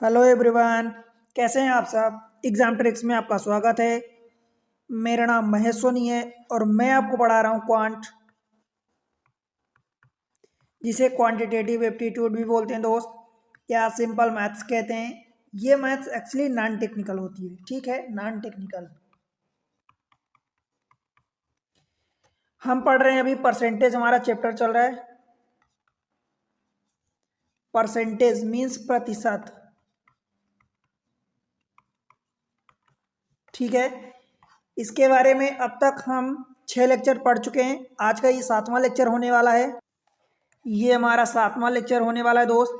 Hello everyone. कैसे हैं आप सब। एग्जाम ट्रिक्स में आपका स्वागत है। मेरा नाम महेश सोनी है और मैं आपको पढ़ा रहा हूँ क्वांट, जिसे क्वांटिटेटिव एप्टीट्यूड भी बोलते हैं दोस्त, या सिंपल मैथ्स कहते हैं। ये मैथ्स एक्चुअली नॉन टेक्निकल होती है, ठीक है, नॉन टेक्निकल। हम पढ़ रहे हैं अभी परसेंटेज, हमारा चैप्टर चल रहा है। परसेंटेज मीन्स प्रतिशत, ठीक है। इसके बारे में अब तक हम 6 लेक्चर पढ़ चुके हैं। आज का ये 7वां लेक्चर होने वाला है। ये हमारा 7वां लेक्चर होने वाला है दोस्त।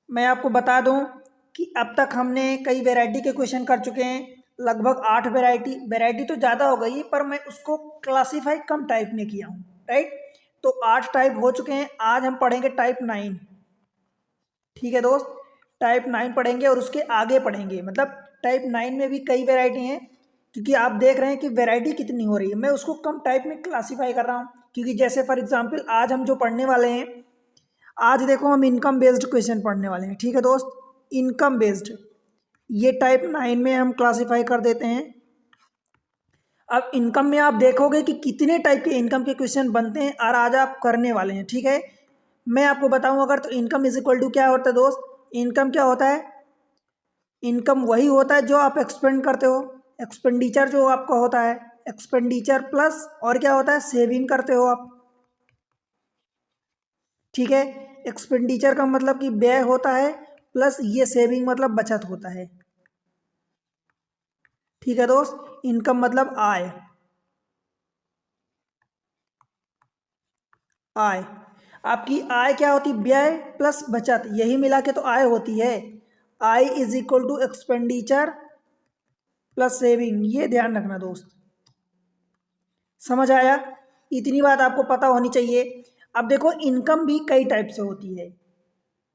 मैं आपको बता दूं कि अब तक हमने कई वैरायटी के क्वेश्चन कर चुके हैं, लगभग 8 वैरायटी तो ज़्यादा हो गई, पर मैं उसको क्लासीफाई कम टाइप में किया हूँ, राइट। तो 8 टाइप हो चुके हैं। आज हम पढ़ेंगे टाइप 9, ठीक है दोस्त। टाइप 9 पढ़ेंगे और उसके आगे पढ़ेंगे, मतलब टाइप 9 में भी कई वैरायटी हैं। क्योंकि आप देख रहे हैं कि वैरायटी कितनी हो रही है, मैं उसको कम टाइप में क्लासीफाई कर रहा हूँ। क्योंकि जैसे फॉर एग्जाम्पल आज हम जो पढ़ने वाले हैं, आज देखो हम इनकम बेस्ड क्वेश्चन पढ़ने वाले हैं, ठीक है दोस्त। इनकम बेस्ड, ये टाइप 9 में हम क्लासिफाई कर देते हैं। अब इनकम में आप देखोगे कि कितने टाइप के इनकम के क्वेश्चन बनते हैं और आज आप करने वाले हैं, ठीक है। मैं आपको बताऊं अगर, तो इनकम इज इक्वल टू क्या होता है दोस्त। इनकम क्या होता है? इनकम वही होता है जो आप एक्सपेंड करते हो। एक्सपेंडिचर जो आपका होता है, एक्सपेंडिचर प्लस और क्या होता है, सेविंग करते हो आप, ठीक है। एक्सपेंडिचर का मतलब कि व्यय होता है, प्लस ये सेविंग मतलब बचत होता है, ठीक है दोस्त। इनकम मतलब आय। आय, आपकी आय क्या होती? व्यय प्लस बचत, यही मिला के तो आय होती है। आय is equal to expenditure plus saving, ये ध्यान रखना दोस्त। समझ आया? इतनी बात आपको पता होनी चाहिए। अब देखो इनकम भी कई टाइप से होती है,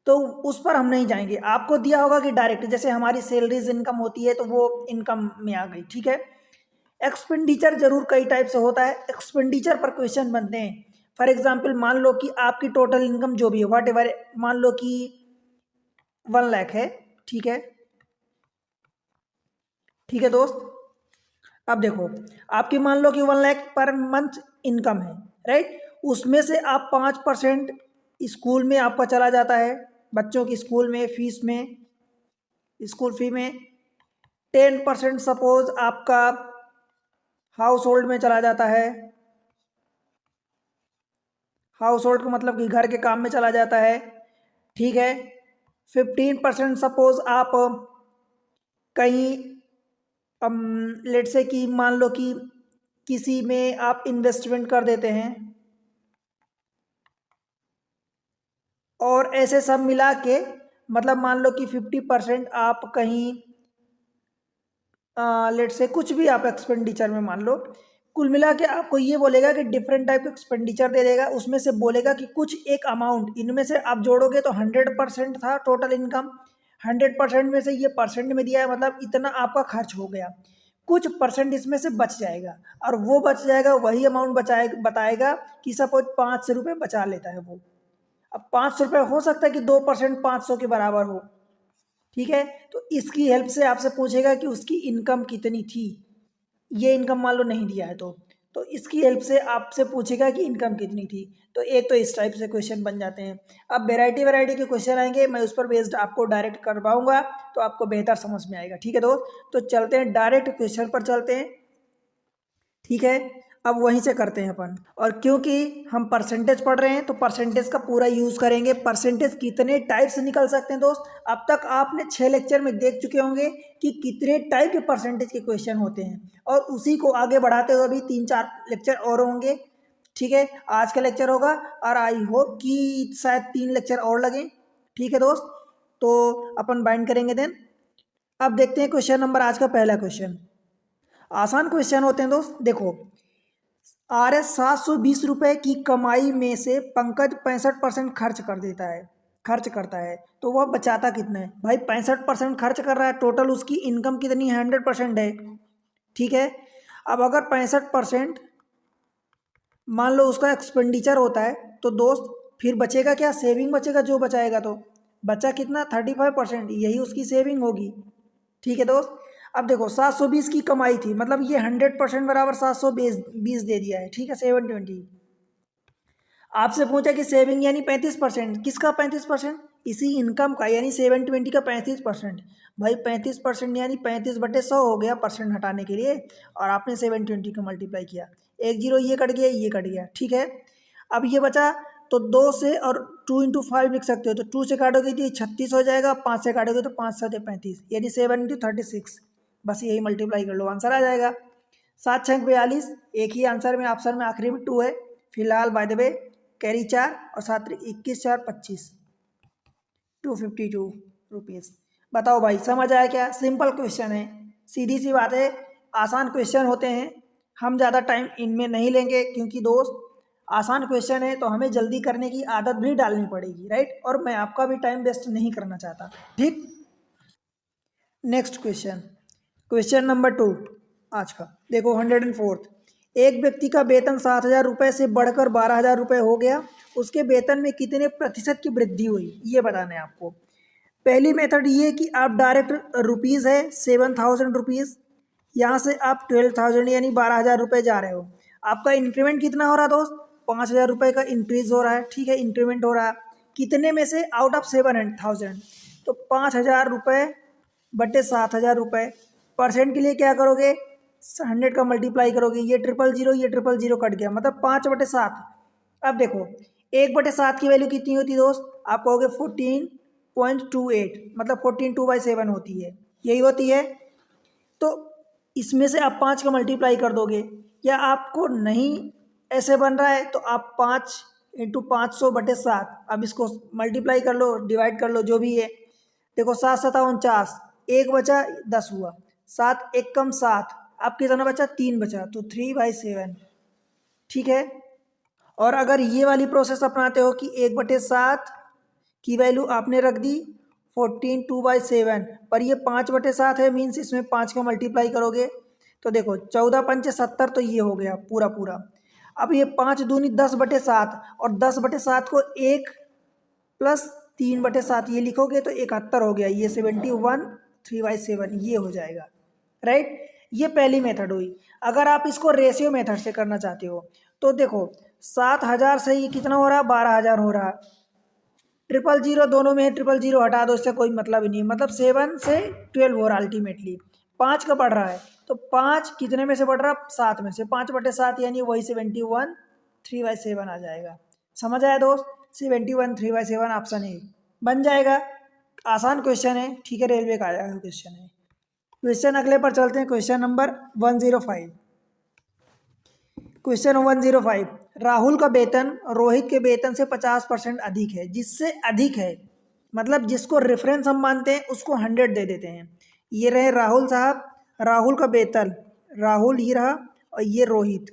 तो उस पर हम नहीं जाएंगे। आपको दिया होगा कि डायरेक्ट जैसे हमारी सैलरीज इनकम होती है, तो वो इनकम में आ गई, ठीक है। एक्सपेंडिचर जरूर कई टाइप से होता है, एक्सपेंडिचर पर क्वेश्चन बनते हैं। फॉर एग्जाम्पल मान लो कि आपकी टोटल इनकम जो भी है, वाट एवर, मान लो कि 1 लाख है, ठीक है, ठीक है दोस्त। अब देखो, आपकी मान लो कि 1 लाख पर मंथ इनकम है, राइट। उसमें से आप 5% स्कूल में आपका चला जाता है, बच्चों की स्कूल में फीस में, स्कूल फी में। 10% सपोज आपका हाउस होल्ड में चला जाता है। हाउस होल्ड का मतलब कि घर के काम में चला जाता है, ठीक है। 15% सपोज आप कहीं, लेट से कि मान लो कि किसी में आप इन्वेस्टमेंट कर देते हैं, और ऐसे सब मिला के, मतलब मान लो कि 50% आप कहीं, लेट से कुछ भी आप एक्सपेंडिचर में मान लो, कुल मिला के आपको ये बोलेगा कि डिफरेंट टाइप का एक्सपेंडिचर दे देगा। उसमें से बोलेगा कि कुछ एक अमाउंट इनमें से आप जोड़ोगे तो 100% था टोटल इनकम। 100% में से ये परसेंट में दिया है, मतलब इतना आपका खर्च हो गया। कुछ परसेंट इसमें से बच जाएगा, और वो बच जाएगा, वही अमाउंट बचाएगा, बताएगा कि सपोज 500 रुपये बचा लेता है वो। अब 500 रुपये हो सकता है कि 2% 500 के बराबर हो, ठीक है। तो इसकी हेल्प से आपसे पूछेगा कि उसकी इनकम कितनी थी। ये इनकम मान लो नहीं दिया है, तो इसकी हेल्प से आपसे पूछेगा कि इनकम कितनी थी। तो एक तो इस टाइप से क्वेश्चन बन जाते हैं। अब वैरायटी वैरायटी के क्वेश्चन आएंगे, मैं उस पर बेस्ड आपको डायरेक्ट करवाऊंगा, तो आपको बेहतर समझ में आएगा, ठीक है दोस्त। तो चलते हैं डायरेक्ट क्वेश्चन पर चलते हैं, ठीक है। अब वहीं से करते हैं अपन। और क्योंकि हम परसेंटेज पढ़ रहे हैं, तो परसेंटेज का पूरा यूज करेंगे। परसेंटेज कितने टाइप से निकल सकते हैं दोस्त, अब तक आपने 6 लेक्चर में देख चुके होंगे कि कितने टाइप के परसेंटेज के क्वेश्चन होते हैं। और उसी को आगे बढ़ाते हुए अभी 3-4 लेक्चर और होंगे, ठीक है। आज का लेक्चर होगा, और आई होप कि शायद 3 लेक्चर और लगे, ठीक है दोस्त। तो अपन बाइंड करेंगे देन। अब देखते हैं क्वेश्चन नंबर, आज का पहला क्वेश्चन। आसान क्वेश्चन होते हैं दोस्त। देखो, RS 720 रुपये की कमाई में से पंकज 65% खर्च कर देता है, खर्च करता है, तो वह बचाता कितना है? भाई 65% खर्च कर रहा है, टोटल उसकी इनकम कितनी है? 100% है, ठीक है। अब अगर 65% मान लो उसका एक्सपेंडिचर होता है, तो दोस्त फिर बचेगा क्या? सेविंग बचेगा जो बचाएगा। तो बचा कितना 35%, यही उसकी सेविंग होगी। ठीक है दोस्त। अब देखो 720 की कमाई थी, मतलब ये 100% बराबर 720 दे दिया है। ठीक है 720। आपसे पूछा कि सेविंग यानी 35%, किसका 35%? इसी इनकम का, यानी 720 का 35%। भाई 35% यानी 35/100 हो गया परसेंट हटाने के लिए, और आपने 720 को मल्टीप्लाई किया। एक जीरो ये कट गया, ये कट गया। ठीक है। अब ये बचा, तो 2 से, और 2 × 5 लिख सकते हो, तो 2 से काटोगे तो ये 36 हो जाएगा, 5 से काटोगे तो 5 7 35, यानी 7 × 36। बस यही मल्टीप्लाई कर लो, आंसर आ जाएगा। 7 6 42, एक ही आंसर में ऑप्शन में आखिरी में 2 है। फिलहाल बाय द वे कैरी 4 और 7 21 4 25, 252 रुपीज़। बताओ भाई समझ आया क्या? सिंपल क्वेश्चन है, सीधी सी बात है, आसान क्वेश्चन होते हैं। हम ज़्यादा टाइम इनमें नहीं लेंगे, क्योंकि दोस्त आसान क्वेश्चन है तो हमें जल्दी करने की आदत भी डालनी पड़ेगी, राइट? और मैं आपका भी टाइम वेस्ट नहीं करना चाहता। ठीक। नेक्स्ट क्वेश्चन, क्वेश्चन नंबर 2 आज का। देखो 104th, एक व्यक्ति का वेतन 7,000 रुपये से बढ़कर 12,000 रुपये हो गया, उसके वेतन में कितने प्रतिशत की वृद्धि हुई, ये बताना है आपको। पहली मेथड ये कि आप डायरेक्ट रुपीज़ है 7,000 रुपीज़, यहाँ से आप 12,000 यानी 12,000 रुपये जा रहे हो। आपका इंक्रीमेंट कितना हो रहा है दोस्त? 5,000 रुपये का इंक्रीज हो रहा है। ठीक है, इंक्रीमेंट हो रहा है कितने में से? Out of 7,000। तो 5,000 रुपये बटे 7,000 रुपये, परसेंट के लिए क्या करोगे? 100 का मल्टीप्लाई करोगे, ये 000, ये 000 कट गया, मतलब 5/7। अब देखो 1/7 की वैल्यू कितनी होती है दोस्त? आप कहोगे 14.28, मतलब 14/2/7 होती है, यही होती है। तो इसमें से आप 5 का मल्टीप्लाई कर दोगे, या आपको नहीं ऐसे बन रहा है तो आप 5 × 500/7, अब इसको मल्टीप्लाई कर लो, डिवाइड कर लो, जो भी है। देखो 7 7 49, एक बचा 10 हुआ, 7 1 कम 7, अब कितना बचा? 3 बचा, तो 3/7। ठीक है। और अगर ये वाली प्रोसेस अपनाते हो कि 1/7 की वैल्यू आपने रख दी 14/2/7, पर ये 5/7 है, मीन्स इसमें 5 का मल्टीप्लाई करोगे तो देखो 14 पंचे 70, तो ये हो गया पूरा पूरा। अब ये 5 दूनी 10/7, और 10/7 को 1 प्लस 3/7 ये लिखोगे तो 71 हो गया, ये 71 3/7 ये हो जाएगा, राइट? ये पहली मेथड हुई। अगर आप इसको रेशियो मेथड से करना चाहते हो तो देखो 7,000 से ये कितना हो रहा है? 12,000 हो रहा है। 000 दोनों में है, 000 हटा दो, इससे कोई मतलब ही नहीं, मतलब 7 से 12 हो रहा है अल्टीमेटली। 5 का बढ़ रहा है, तो 5 कितने में से बढ़ रहा है? 7 में से, 5/7 यानी वही 71 3/7 आ जाएगा। समझ आया दोस्त? 71 3/7 ऑप्शन ए बन जाएगा। आसान क्वेश्चन है। ठीक है, रेलवे का आया हुआ क्वेश्चन है। क्वेश्चन अगले पर चलते हैं, क्वेश्चन नंबर 105। क्वेश्चन 105, राहुल का वेतन रोहित के वेतन से 50% अधिक है। जिससे अधिक है मतलब जिसको रेफरेंस हम मानते हैं उसको 100 दे देते हैं। ये रहे राहुल साहब, राहुल का वेतन, राहुल ही रहा, और ये रोहित।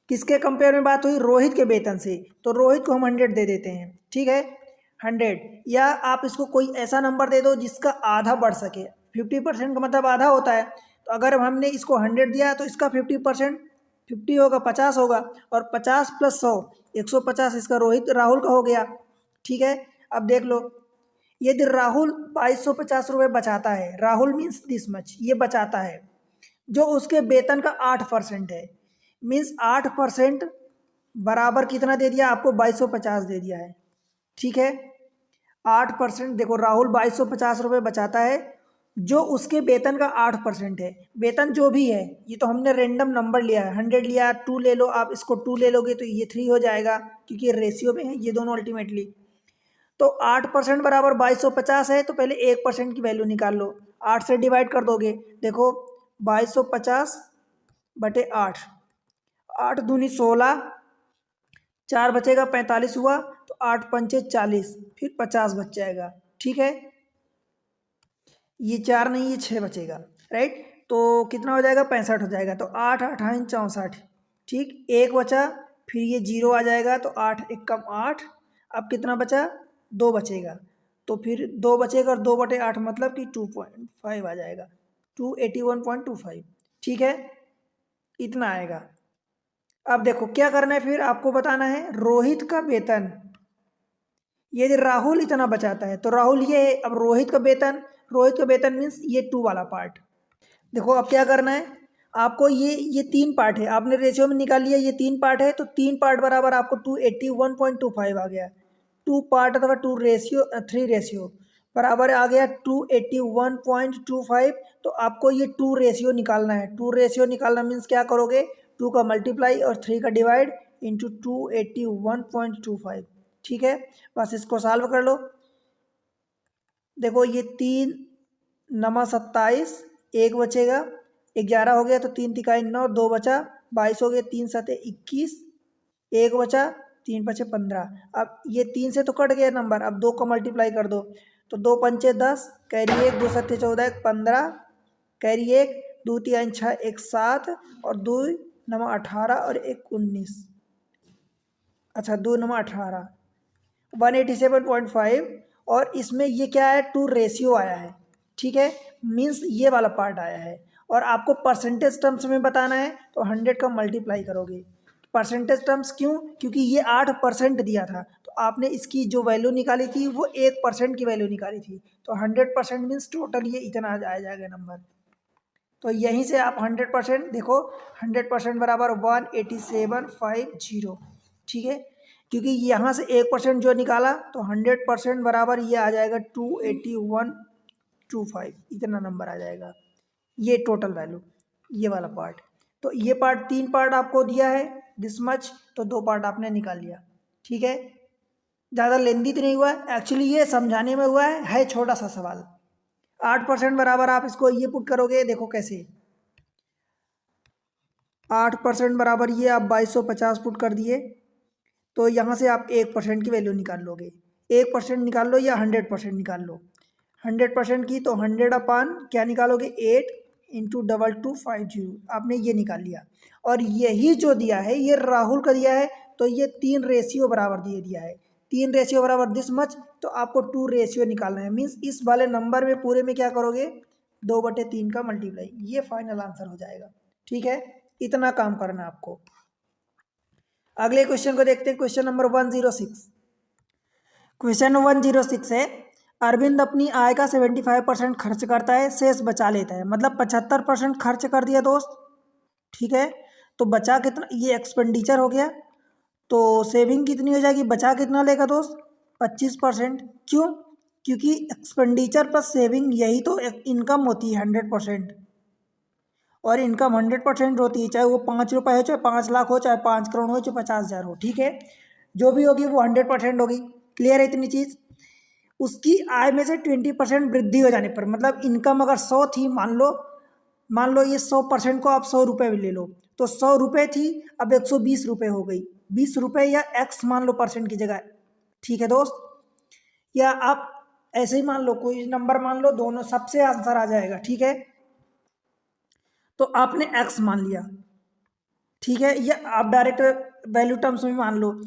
किसके कंपेयर में बात हुई? रोहित के वेतन से, तो रोहित को हम 100 दे देते हैं। ठीक है, 100, या आप इसको कोई ऐसा नंबर दे दो जिसका आधा बढ़ सके। 50% का मतलब आधा होता है, तो अगर हमने इसको 100 दिया तो इसका 50%, 50 होगा 50 होगा, और 50 + 100 150 इसका रोहित राहुल का हो गया। ठीक है, अब देख लो, यदि राहुल 2250 रुपये बचाता है, राहुल मीन्स दिस मच, ये बचाता है, जो उसके वेतन का 8% है, मीन्स 8% बराबर कितना दे दिया आपको? 2250 दे दिया है। ठीक है, 8%, देखो राहुल 2250 रुपये बचाता है, जो उसके वेतन का 8% है। वेतन जो भी है, ये तो हमने रेंडम नंबर लिया है, 100 लिया, 2 ले लो, आप इसको 2 ले लोगे तो ये 3 हो जाएगा, क्योंकि रेशियो में है ये दोनों अल्टीमेटली। तो 8% बराबर 2250 है, तो पहले 1% की वैल्यू निकाल लो, 8 से डिवाइड कर दोगे। देखो 2250/8, 8 दूनी 16, 4 बचेगा 45 हुआ, तो 8 पंचे 40, फिर 50 बच जाएगा। ठीक है, ये 4 नहीं, ये 6 बचेगा, राइट? तो कितना हो जाएगा? 65 हो जाएगा। तो 8 8 64, ठीक, एक बचा, फिर ये 0 आ जाएगा, तो 8 1 कम 8, अब कितना बचा? 2 बचेगा, तो फिर 2 बचेगा, और 2/8 मतलब कि 2.5 आ जाएगा, 281.25। ठीक है, इतना आएगा। अब देखो क्या करना है, फिर आपको बताना है रोहित का वेतन, यदि राहुल इतना बचाता है तो राहुल ये है। अब रोहित का वेतन मीन्स ये 2 वाला पार्ट। देखो अब क्या करना है आपको, ये 3 पार्ट है, आपने रेशियो में निकाल लिया, ये 3 पार्ट है, तो 3 पार्ट बराबर आपको 281.25 आ गया। 2 पार्ट अथवा 3 रेशियो बराबर आ गया 281.25। तो आपको ये 2 रेशियो निकालना है। 2 रेशियो निकालना मीन्स क्या करोगे, 2 का मल्टीप्लाई और 3 का डिवाइड इंटू 281.25। ठीक है, बस इसको सॉल्व कर लो। देखो ये 3×9 = 27, एक बचेगा, 11 हो गया तो 3×3 = 9, 2 बचा, 22 हो गया, 3×7 = 21, एक बचा, 3×5 = 15। अब ये 3 से तो कट गया नंबर, अब 2 का मल्टीप्लाई कर दो, तो 2×5 = 10, कैरी 1, 2×7 = 14, 15, कैरी 1, 2×3 = 6, 1 7 और 2×9 = 18 और 1 19। अच्छा 2×9 = 18, 187.5। और इसमें ये क्या है, 2 रेशियो आया है। ठीक है, मीन्स ये वाला पार्ट आया है। और आपको परसेंटेज टर्म्स में बताना है तो 100 का मल्टीप्लाई करोगे। परसेंटेज टर्म्स क्यों, क्योंकि ये 8% दिया था, तो आपने इसकी जो वैल्यू निकाली थी वो 1% की वैल्यू निकाली थी, तो 100% मीन्स टोटल ये इतना आ जाएगा नंबर। तो यहीं से आप 100% देखो, 100% बराबर 18750। ठीक है, क्योंकि यहाँ से 1% जो निकाला तो 100% बराबर ये आ जाएगा 281.25, इतना नंबर आ जाएगा। ये टोटल वैल्यू, ये वाला पार्ट। तो ये पार्ट 3 पार्ट आपको दिया है दिस मच, तो 2 पार्ट आपने निकाल लिया। ठीक है, ज़्यादा लेंदी तो नहीं हुआ है, एक्चुअली ये समझाने में हुआ है छोटा सा सवाल। 8% बराबर आप इसको ये पुट करोगे, देखो कैसे, 8% बराबर ये आप 2250 पुट कर दिए, तो यहाँ से आप 1% की वैल्यू निकाल लोगे। 1% निकाल लो या 100% निकाल लो। 100% की तो 100 क्या निकालोगे, 8 इंटू 2250, आपने ये निकाल लिया। और यही जो दिया है ये राहुल का दिया है, तो ये 3 रेशियो बराबर दिया है। 3 रेशियो बराबर दिस मच, तो आपको 2 रेशियो निकालना है। मीन्स इस वाले नंबर में पूरे में क्या करोगे, 2/3 का मल्टीप्लाई, ये फाइनल आंसर हो जाएगा। ठीक है, इतना काम करना है आपको। अगले क्वेश्चन को देखते हैं, क्वेश्चन नंबर 106। क्वेश्चन 106 है, अरविंद अपनी आय का 75% खर्च करता है, शेष बचा लेता है, मतलब 75% खर्च कर दिया दोस्त। ठीक है, तो बचा कितना, ये एक्सपेंडिचर हो गया, तो सेविंग कितनी हो जाएगी, बचा कितना लेगा दोस्त, 25%। क्यों, क्योंकि एक्सपेंडिचर प्लस सेविंग यही तो इनकम होती है 100%। और इनकम 100% होती है, चाहे वो 5 रुपये हो, चाहे 5 लाख हो, चाहे 5 करोड़ हो, चाहे 50,000 हो। ठीक है, जो भी होगी वो 100% होगी। क्लियर है इतनी चीज़। उसकी आय में से 20% वृद्धि हो जाने पर, मतलब इनकम अगर 100 थी, मान लो ये 100% को आप 100 रुपये ले लो, तो 100 रुपये थी, अब 120 रुपये हो गई, 20 रुपये या एक्स मान लो परसेंट की जगह। ठीक है दोस्त, या आप ऐसे ही मान लो, कोई नंबर मान लो, दोनों सबसे आंसर आ जाएगा। ठीक है, तो आपने एक्स मान लिया। ठीक है, या आप डायरेक्ट वैल्यू टर्म्स में मान लो,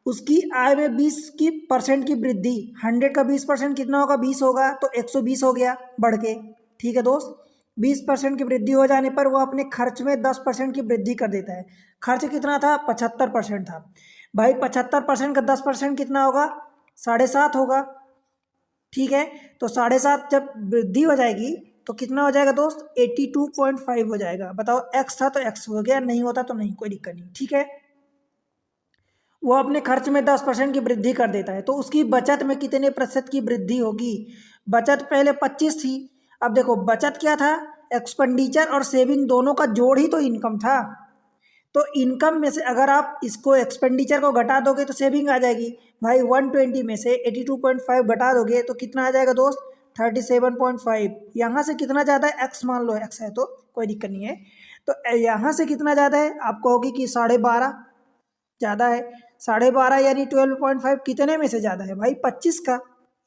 उसकी आय में 20% की वृद्धि, 100 का 20% कितना होगा, 20 होगा, तो 120 हो गया बढ़ के। ठीक है दोस्त, 20% की वृद्धि हो जाने पर वो अपने खर्च में 10% की वृद्धि कर देता है। खर्च कितना था, 75% था भाई, 75% का 10% कितना होगा, 7.5 होगा। ठीक है, तो 7.5 जब वृद्धि हो जाएगी तो कितना हो जाएगा दोस्त, 82.5 हो जाएगा। बताओ, एक्स था तो एक्स हो गया, नहीं होता तो नहीं, कोई दिक्कत नहीं। ठीक है, वो अपने खर्च में 10% की वृद्धि कर देता है, तो उसकी बचत में कितने प्रतिशत की वृद्धि होगी। बचत पहले 25 थी, अब देखो बचत क्या था, एक्सपेंडिचर और सेविंग दोनों का जोड़ ही तो इनकम था। तो इनकम में से अगर आप इसको एक्सपेंडिचर को घटा दोगे तो सेविंग आ जाएगी भाई। 120 में से 82.5 घटा दोगे तो कितना आ जाएगा दोस्त, 37.5। यहाँ से कितना ज़्यादा है, एक्स मान लो, एक्स है तो कोई दिक्कत नहीं है। तो यहाँ से कितना ज़्यादा है, आप कहोगे कि 12.5 ज़्यादा है। 12.5 यानी 12.5 कितने में से ज़्यादा है भाई, 25 का।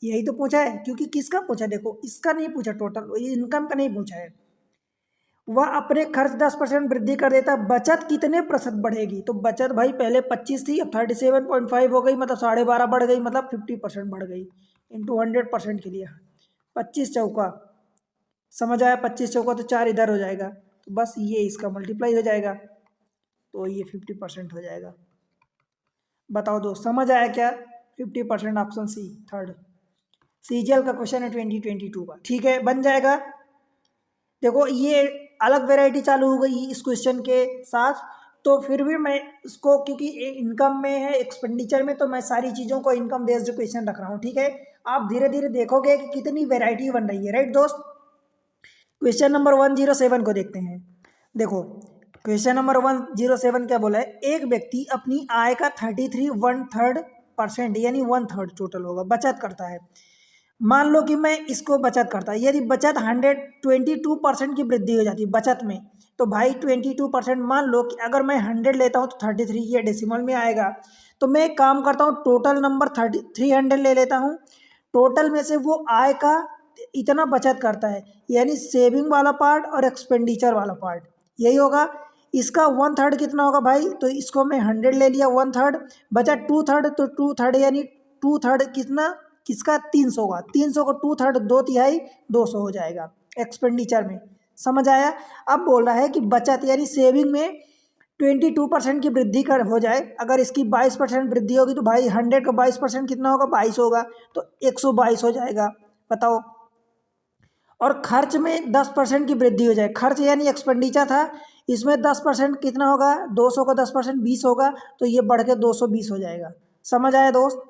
यही तो पूछा है, क्योंकि किसका पूछा, देखो इसका नहीं पूछा, टोटल इनकम का नहीं पूछा है। वह अपने खर्च 10% वृद्धि कर देता, बचत कितने प्रतिशत बढ़ेगी, तो बचत भाई पहले 25 थी, अब 37.5 हो गई, मतलब 12.5 बढ़ गई, मतलब 50% बढ़ गई इंटू 100% के लिए। 25 चौका, समझ आया, 25 चौका तो 4 इधर हो जाएगा, तो बस ये इसका मल्टीप्लाई हो जाएगा, तो ये 50% हो जाएगा। बताओ दोस्त, समझ आया क्या। 50% ऑप्शन सी थर्ड। सीजीएल का क्वेश्चन है 2022 का, ठीक है, बन जाएगा। देखो ये अलग वैरायटी चालू हो गई इस क्वेश्चन के साथ, तो फिर भी मैं इसको क्योंकि इनकम में है एक्सपेंडिचर में, तो मैं सारी चीज़ों को इनकम बेस्ड क्वेश्चन रख रहा हूँ, ठीक है। आप धीरे धीरे देखोगे कि कितनी वैरायटी बन रही है, राइट दोस्त। क्वेश्चन नंबर 107 को देखते हैं। देखो क्वेश्चन नंबर 107 क्या बोला है, एक व्यक्ति अपनी आय का 33 1/3% यानी 1/3 टोटल होगा बचत करता है। मान लो कि मैं इसको बचत करता है, यदि बचत 122% की वृद्धि हो जाती है बचत में, तो भाई 22% मान लो कि अगर मैं 100 लेता हूँ तो 33 ये डेसिमल में आएगा। तो मैं एक काम करता हूँ, टोटल नंबर 300 ले लेता हूँ, टोटल में से वो आय का इतना बचत करता है, यानी सेविंग वाला पार्ट और एक्सपेंडिचर वाला पार्ट यही होगा। इसका 1/3 कितना होगा भाई, तो इसको मैं 100 ले लिया, 1/3 बचा 2/3, तो 2/3 यानी 2/3 कितना, किसका 300 का, 300 को 2/3 2/3 200 हो जाएगा एक्सपेंडिचर में, समझ आया। अब बोल रहा है कि बचत यानी सेविंग में 22% की वृद्धि कर हो जाए, अगर इसकी 22% वृद्धि होगी तो भाई 100 का 22% कितना होगा, 22 होगा, तो 122 हो जाएगा, बताओ। और खर्च में 10% की वृद्धि हो जाए, खर्च यानी एक्सपेंडिचर था, इसमें 10% कितना होगा, 200 का 10% 20 होगा, तो ये बढ़ के 220 हो जाएगा, समझ आया दोस्त।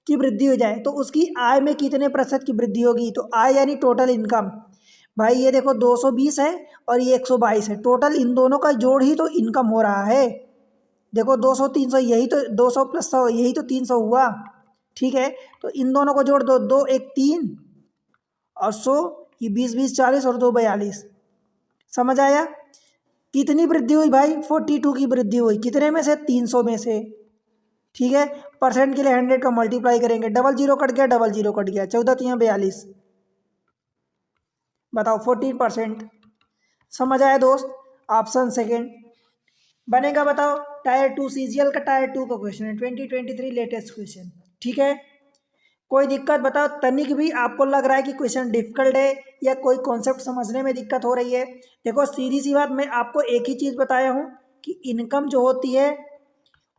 की वृद्धि हो जाए तो उसकी आय में कितने प्रतिशत की वृद्धि होगी, तो आय यानी टोटल इनकम। भाई ये देखो 220 है और ये 122 है, टोटल इन दोनों का जोड़ ही तो इनकम हो रहा है। देखो 200 300 यही तो 200 + 100 यही तो 300 हुआ, ठीक है। तो इन दोनों को जोड़ दो, 2 1 3 और 100, ये 20 20 40 और 2 42, समझ आया। कितनी वृद्धि हुई भाई, 42 की वृद्धि हुई, कितने में से, 300 में से, ठीक है। परसेंट के लिए 100 का मल्टीप्लाई करेंगे, डबल जीरो कट गया, डबल जीरो कट गया, 14 3 42, बताओ 14%, समझ आया दोस्त। ऑप्शन सेकेंड बनेगा, बताओ। टायर 2 सीजीएल का टायर 2 का क्वेश्चन है, 2023 लेटेस्ट क्वेश्चन, ठीक है। कोई दिक्कत बताओ, तनिक भी आपको लग रहा है कि क्वेश्चन डिफिकल्ट है या कोई कॉन्सेप्ट समझने में दिक्कत हो रही है। देखो सीधी सी बात, मैं आपको एक ही चीज़ बताया हूँ कि इनकम जो होती है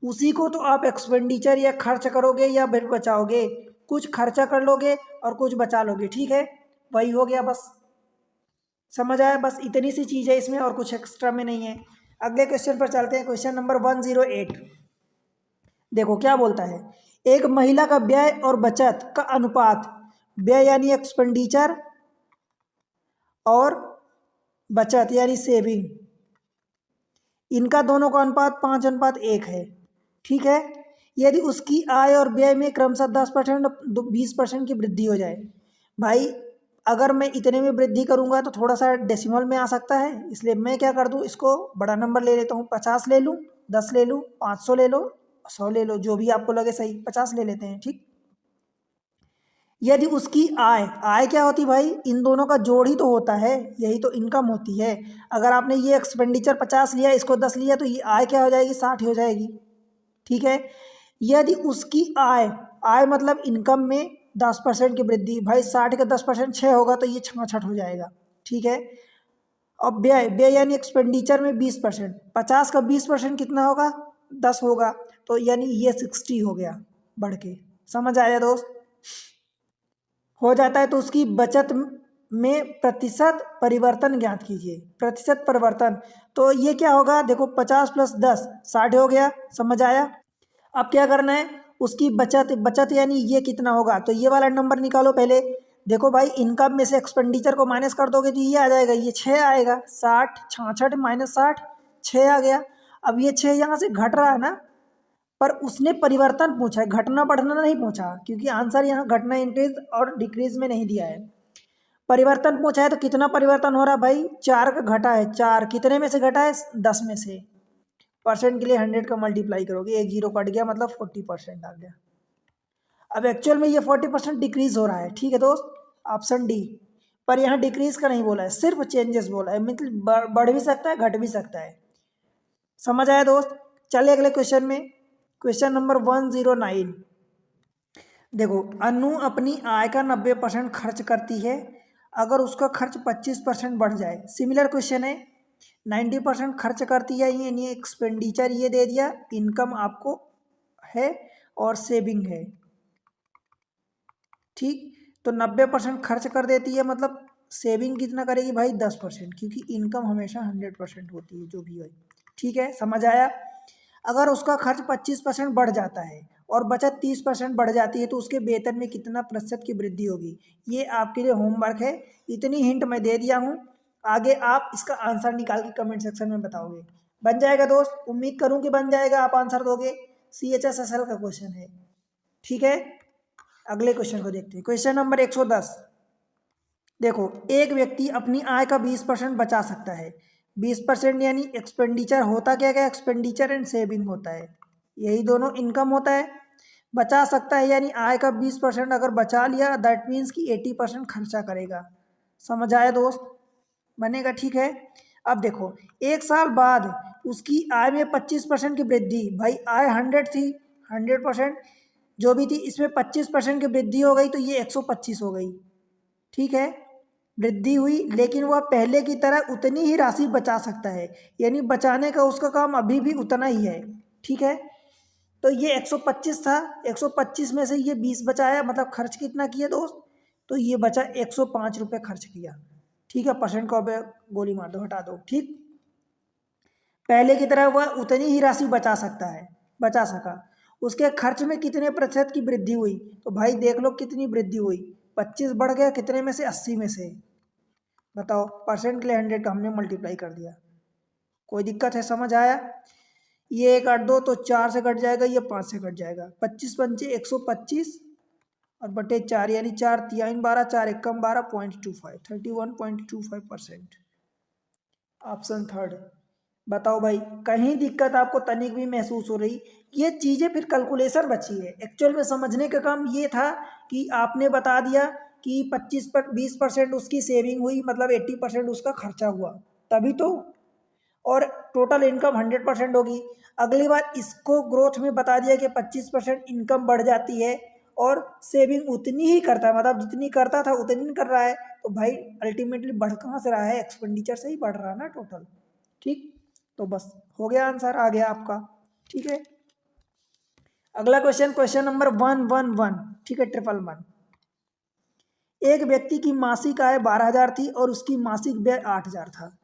उसी को तो आप एक्सपेंडिचर या खर्च करोगे या फिर बचाओगे, कुछ खर्चा कर लोगे और कुछ बचा लोगे, ठीक है, वही हो गया बस, समझ आया। बस इतनी सी चीज़ है इसमें और कुछ एक्स्ट्रा में नहीं है। अगले क्वेश्चन पर चलते हैं, क्वेश्चन नंबर 108। देखो क्या बोलता है, एक महिला का व्यय और बचत का अनुपात, व्यय यानी एक्सपेंडिचर और बचत यानी सेविंग, इनका दोनों का अनुपात 5:1 है, ठीक है। यदि उसकी आय और व्यय में क्रमशः 10% 20% की वृद्धि हो जाए, भाई अगर मैं इतने में वृद्धि करूंगा तो थोड़ा सा डेसिमल में आ सकता है, इसलिए मैं क्या कर दूं, इसको बड़ा नंबर ले लेता हूँ, 50 ले लूँ, 10 ले लूँ, 500 ले लो, 100 ले लो, जो भी आपको लगे सही, 50 ले लेते हैं, ठीक। यदि उसकी आय, आय क्या होती भाई, इन दोनों का जोड़ ही तो होता है, यही तो इनकम होती है। अगर आपने ये एक्सपेंडिचर 50 लिया, इसको 10 लिया, तो ये आय क्या हो जाएगी, 60 हो जाएगी, ठीक है। यदि उसकी आय, आय मतलब इनकम में 10% की वृद्धि, भाई 60 का 10% 6 होगा, तो ये 66 हो जाएगा, ठीक है। अब व्यय, व्यय यानी एक्सपेंडिचर में 20%, 50 का 20% कितना होगा, 10 होगा, तो यानी ये 60 हो गया बढ़ के, समझ आया दोस्त, हो जाता है। तो उसकी बचत में प्रतिशत परिवर्तन ज्ञात कीजिए, प्रतिशत परिवर्तन, तो ये क्या होगा, देखो 50 + 10 60 हो गया, समझ आया। अब क्या करना है, उसकी बचत, बचत यानी ये कितना होगा, तो ये वाला नंबर निकालो पहले। देखो भाई इनकम में से एक्सपेंडिचर को माइनस कर दोगे तो ये आ जाएगा, ये 6 आएगा, 60 66 - 60 6 आ गया। अब ये 6 यहाँ से घट रहा है ना, पर उसने परिवर्तन पूछा है, घटना बढ़ना नहीं पूछा, क्योंकि आंसर यहाँ घटना इंक्रीज और डिक्रीज में नहीं दिया है, परिवर्तन पूछा है। तो कितना परिवर्तन हो रहा है भाई, 4 का घटा है, 4 कितने में से घटा है, 10 में से, परसेंट के लिए 100 का मल्टीप्लाई करोगे, एक जीरो कट गया, मतलब 40% आ गया। अब एक्चुअल में ये 40% डिक्रीज हो रहा है, ठीक है दोस्त, ऑप्शन डी। पर यहाँ डिक्रीज का नहीं बोला है, सिर्फ चेंजेस बोला है, मतलब बढ़ भी सकता है घट भी सकता है, समझ आया दोस्त। चलिए अगले क्वेश्चन में, क्वेश्चन नंबर 109। देखो अनु अपनी आय का 90% खर्च करती है, अगर उसका खर्च 25% बढ़ जाए, सिमिलर क्वेश्चन है। 90% खर्च करती है, ये एक्सपेंडिचर ये दे दिया, इनकम आपको है और सेविंग है, ठीक। तो 90% खर्च कर देती है, मतलब सेविंग कितना करेगी भाई 10%, क्योंकि इनकम हमेशा 100% होती है जो भी हो। ठीक है, समझ आया। अगर उसका खर्च 25% बढ़ जाता है और बचत 30% बढ़ जाती है तो उसके वेतन में कितना प्रतिशत की वृद्धि होगी। ये आपके लिए होमवर्क है, इतनी हिंट मैं दे दिया हूँ। आगे आप इसका आंसर निकाल के कमेंट सेक्शन में बताओगे। बन जाएगा दोस्त, उम्मीद करूँ कि बन जाएगा, आप आंसर दोगे। CHSSL का क्वेश्चन है। ठीक है, अगले क्वेश्चन को देखते हैं। Question number 110। देखो, एक व्यक्ति अपनी आय का 20% बचा सकता है। 20% यानी एक्सपेंडिचर होता क्या क्या, एक्सपेंडिचर एंड सेविंग होता है, यही दोनों इनकम होता है। बचा सकता है यानी आय का 20% अगर बचा लिया, दैट मीन्स कि 80% खर्चा करेगा। समझ आया दोस्त, बनेगा। ठीक है, अब देखो, एक साल बाद उसकी आय में 25% की वृद्धि। भाई आय 100 थी, 100% जो भी थी, इसमें 25% की वृद्धि हो गई तो ये 125 हो गई। ठीक है, वृद्धि हुई, लेकिन वह पहले की तरह उतनी ही राशि बचा सकता है, यानी बचाने का उसका काम अभी भी उतना ही है। ठीक है, तो ये 125 था, 125 में से ये 20 बचाया, मतलब खर्च कितना किया दोस्त, तो ये बचा 105 रुपये खर्च किया। ठीक है, परसेंट को अब गोली मार दो, हटा दो। ठीक, पहले की तरह वह उतनी ही राशि बचा सकता है, बचा सका। उसके खर्च में कितने प्रतिशत की वृद्धि हुई, तो भाई देख लो कितनी वृद्धि हुई, 25 बढ़ गया, कितने में से, 80 में से। बताओ, परसेंट के लिए 100 का हमने मल्टीप्लाई कर दिया। कोई दिक्कत है, समझ आया। ये एक 8 2 तो 4 से कट जाएगा, ये 5 से कट जाएगा। 25 पंचे 125 और बटे 4 यानी 4 तिहाई 12, 4 एकम 12.25, 31.25%। Option third. बताओ भाई, कहीं दिक्कत आपको तनिक भी महसूस हो रही। ये चीज़ें फिर कैलकुलेशन बची है, एक्चुअल में समझने का काम ये था कि आपने बता दिया कि 20% उसकी सेविंग हुई, मतलब 80% उसका खर्चा हुआ, तभी तो। और टोटल इनकम 100% होगी। अगली बार इसको ग्रोथ में बता दिया कि 25% इनकम बढ़ जाती है और सेविंग उतनी ही करता है, मतलब जितनी करता था उतनी नहीं कर रहा है, तो भाई अल्टीमेटली बढ़ कहाँ से रहा है, एक्सपेंडिचर से ही बढ़ रहा है ना टोटल। ठीक, तो बस हो गया, आंसर आ गया आपका। ठीक है, अगला क्वेश्चन, क्वेश्चन नंबर 111। ठीक है, 111। एक व्यक्ति की मासिक आय 12,000 थी और उसकी मासिक व्यय 8,000 था।